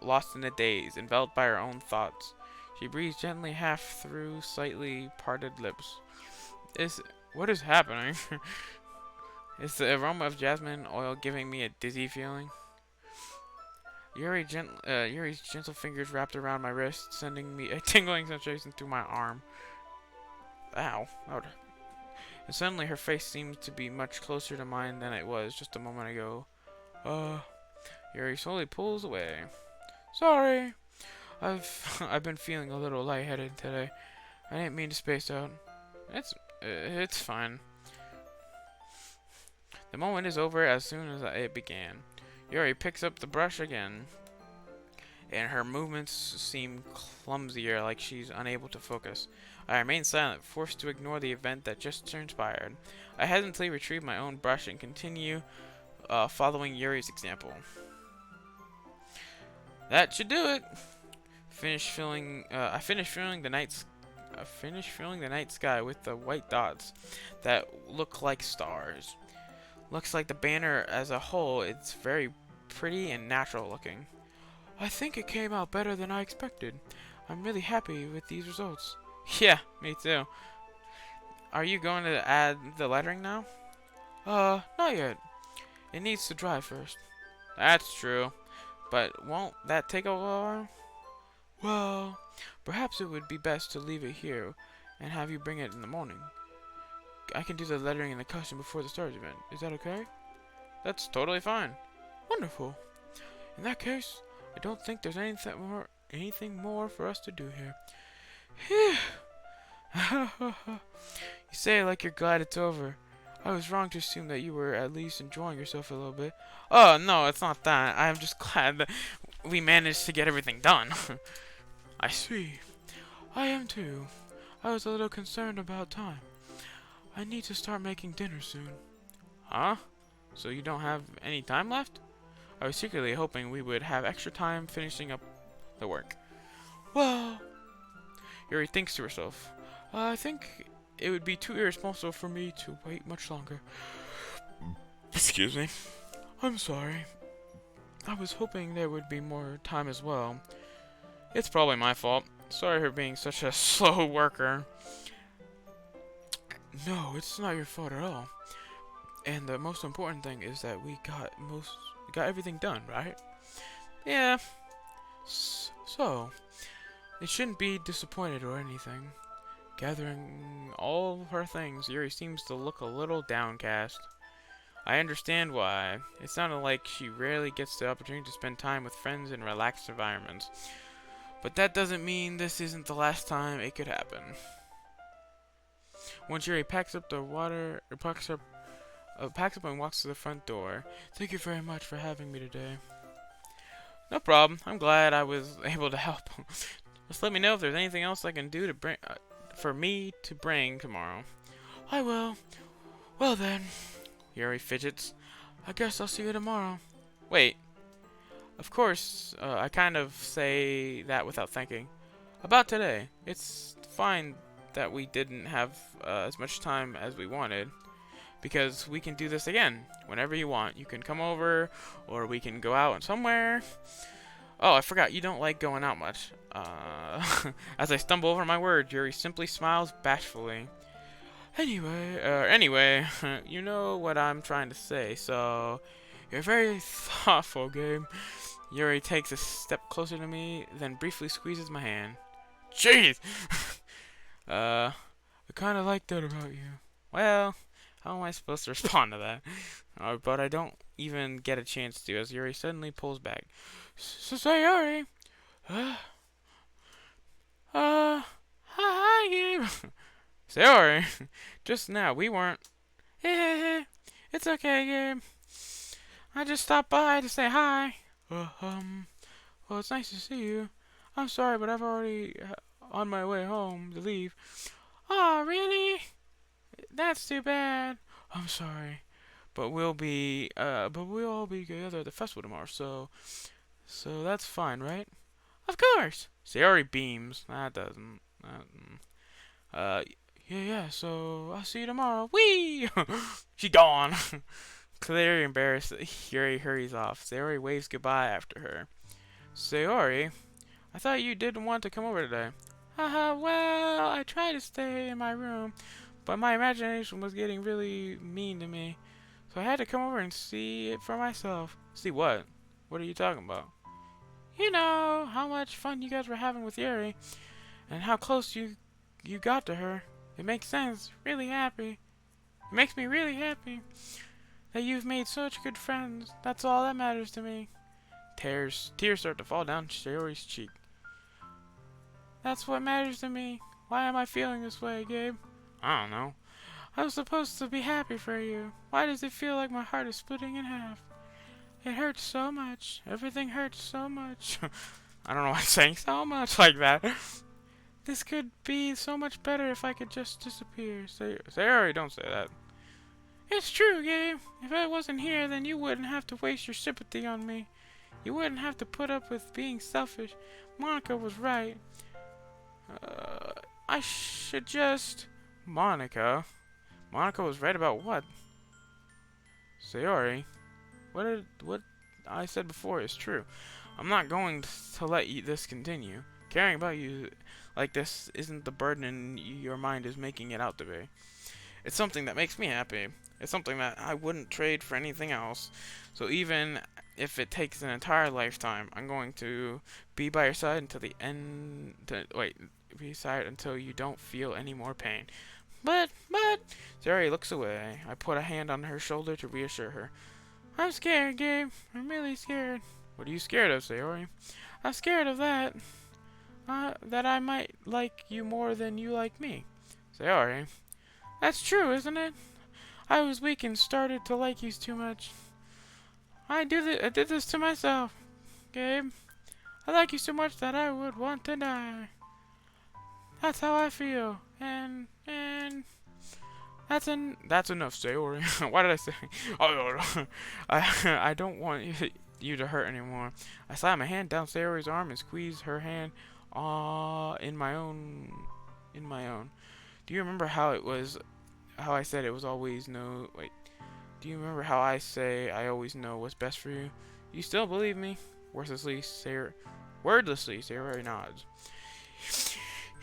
lost in a daze, enveloped by her own thoughts. She breathes gently, half through slightly parted lips. What is happening? Is the aroma of jasmine oil giving me a dizzy feeling? Yuri's gentle fingers wrapped around my wrist, sending me a tingling sensation through my arm. Ow. And suddenly her face seemed to be much closer to mine than it was just a moment ago. Yuri slowly pulls away. Sorry. I've been feeling a little lightheaded today. I didn't mean to space out. It's fine. The moment is over as soon as it began. Yuri picks up the brush again, and her movements seem clumsier, like she's unable to focus. I remain silent, forced to ignore the event that just transpired. I hesitantly retrieve my own brush and continue following Yuri's example. That should do it. I finished filling the night sky with the white dots that look like stars. Looks like the banner as a whole, it's very pretty and natural looking. I think it came out better than I expected. I'm really happy with these results. Yeah, me too. Are you going to add the lettering now? Not yet. It needs to dry first. That's true. But won't that take a while? Well, perhaps it would be best to leave it here and have you bring it in the morning. I can do the lettering and the custom before the stars event. Is that okay? That's totally fine. Wonderful. In that case, I don't think there's anything more for us to do here. Phew. You say it like you're glad it's over. I was wrong to assume that you were at least enjoying yourself a little bit. Oh, no, it's not that. I'm just glad that we managed to get everything done. I see. I am too. I was a little concerned about time. I need to start making dinner soon. Huh? So you don't have any time left? I was secretly hoping we would have extra time finishing up the work. Well, Yuri thinks to herself. I think it would be too irresponsible for me to wait much longer. Excuse me. I'm sorry. I was hoping there would be more time as well. It's probably my fault. Sorry for being such a slow worker. No, it's not your fault at all. And the most important thing is that we got everything done, right? Yeah. So, it shouldn't be disappointed or anything. Gathering all her things, Yuri seems to look a little downcast. I understand why. It sounded like she rarely gets the opportunity to spend time with friends in relaxed environments. But that doesn't mean this isn't the last time it could happen. Once Yuri packs up and walks to the front door. Thank you very much for having me today. No problem. I'm glad I was able to help. Just let me know if there's anything else I can do to bring for me to bring tomorrow. I will. Well then, Yuri fidgets. I guess I'll see you tomorrow. Wait. Of course, I kind of say that without thinking. About today. It's fine that we didn't have as much time as we wanted. Because we can do this again. Whenever you want. You can come over, or we can go out somewhere. Oh, I forgot, you don't like going out much. As I stumble over my words, Yuri simply smiles bashfully. Anyway, you know what I'm trying to say, so... You're very thoughtful, Gabe. Yuri takes a step closer to me, then briefly squeezes my hand. Jeez! I kinda like that about you. Well, how am I supposed to respond to that? But I don't even get a chance to, as Yuri suddenly pulls back. Sayori! Hi, Gabe! Sayori! Just now, we weren't... It's okay, Gabe. I just stopped by to say hi. Well, it's nice to see you. I'm sorry, but I've already on my way home to leave. Oh, really? That's too bad. I'm sorry, but we'll all be together at the festival tomorrow. So that's fine, right? Of course. Sayori beams. That doesn't. Yeah. So I'll see you tomorrow. Whee! She gone. Clearly embarrassed, Yuri hurries off. Sayori waves goodbye after her. Sayori, I thought you didn't want to come over today. Haha, well, I tried to stay in my room, but my imagination was getting really mean to me. So I had to come over and see it for myself. See what? What are you talking about? You know, how much fun you guys were having with Yuri, and how close you got to her. It makes sense. Really happy. It makes me really happy that you've made such good friends. That's all that matters to me. Tears start to fall down Sayori's cheek. That's what matters to me. Why am I feeling this way, Gabe? I don't know. I was supposed to be happy for you. Why does it feel like my heart is splitting in half? It hurts so much. Everything hurts so much. I don't know why I'm saying so much like that. This could be so much better if I could just disappear. Sayori, don't say that. It's true, Gabe. If I wasn't here, then you wouldn't have to waste your sympathy on me. You wouldn't have to put up with being selfish. Monica was right. I should just... Monica? Monica was right about what? Sayori, what I said before is true. I'm not going to let this continue. Caring about you like this isn't the burden your mind is making it out to be. It's something that makes me happy. It's something that I wouldn't trade for anything else. So even if it takes an entire lifetime, I'm going to be by your side until the end. Be your side until you don't feel any more pain. But, Sayori looks away. I put a hand on her shoulder to reassure her. I'm scared, Gabe. I'm really scared. What are you scared of, Sayori? I'm scared of that. That I might like you more than you like me. Sayori. That's true, isn't it? I was weak and started to like you too much. I did this to myself, Gabe. I like you so much that I would want to die. That's how I feel. And that's enough, Sayori. Why did I say? Oh, I don't want you to hurt anymore. I slide my hand down Sayori's arm and squeeze her hand in my own. Do you remember how it was? How I said it was always no. Wait. Do you remember how I say I always know what's best for you? You still believe me? Wordlessly, Sayori nods.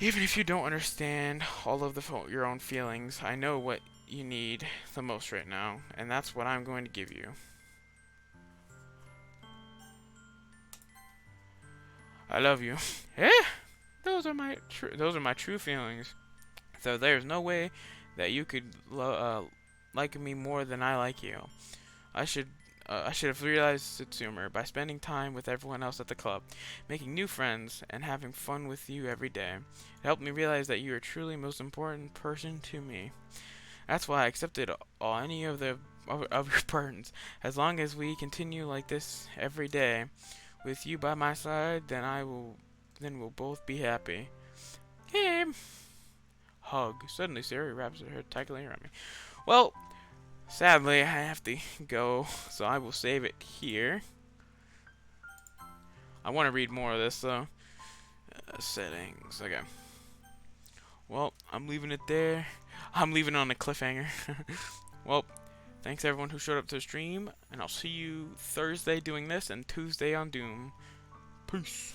Even if you don't understand all of your own feelings, I know what you need the most right now, and that's what I'm going to give you. I love you. Eh? Those are my true feelings. So there's no way that you could like me more than I like you. I should have realized it sooner by spending time with everyone else at the club, making new friends, and having fun with you every day. It helped me realize that you are truly the most important person to me. That's why I accepted any of your burdens. As long as we continue like this every day, with you by my side, then we'll both be happy. Hey. Hug. Suddenly, Sayori wraps her tightly around me. Well, sadly, I have to go, so I will save it here. I want to read more of this, though. Settings. Okay. Well, I'm leaving it there. I'm leaving it on a cliffhanger. Well, thanks everyone who showed up to the stream, and I'll see you Thursday doing this and Tuesday on Doom. Peace.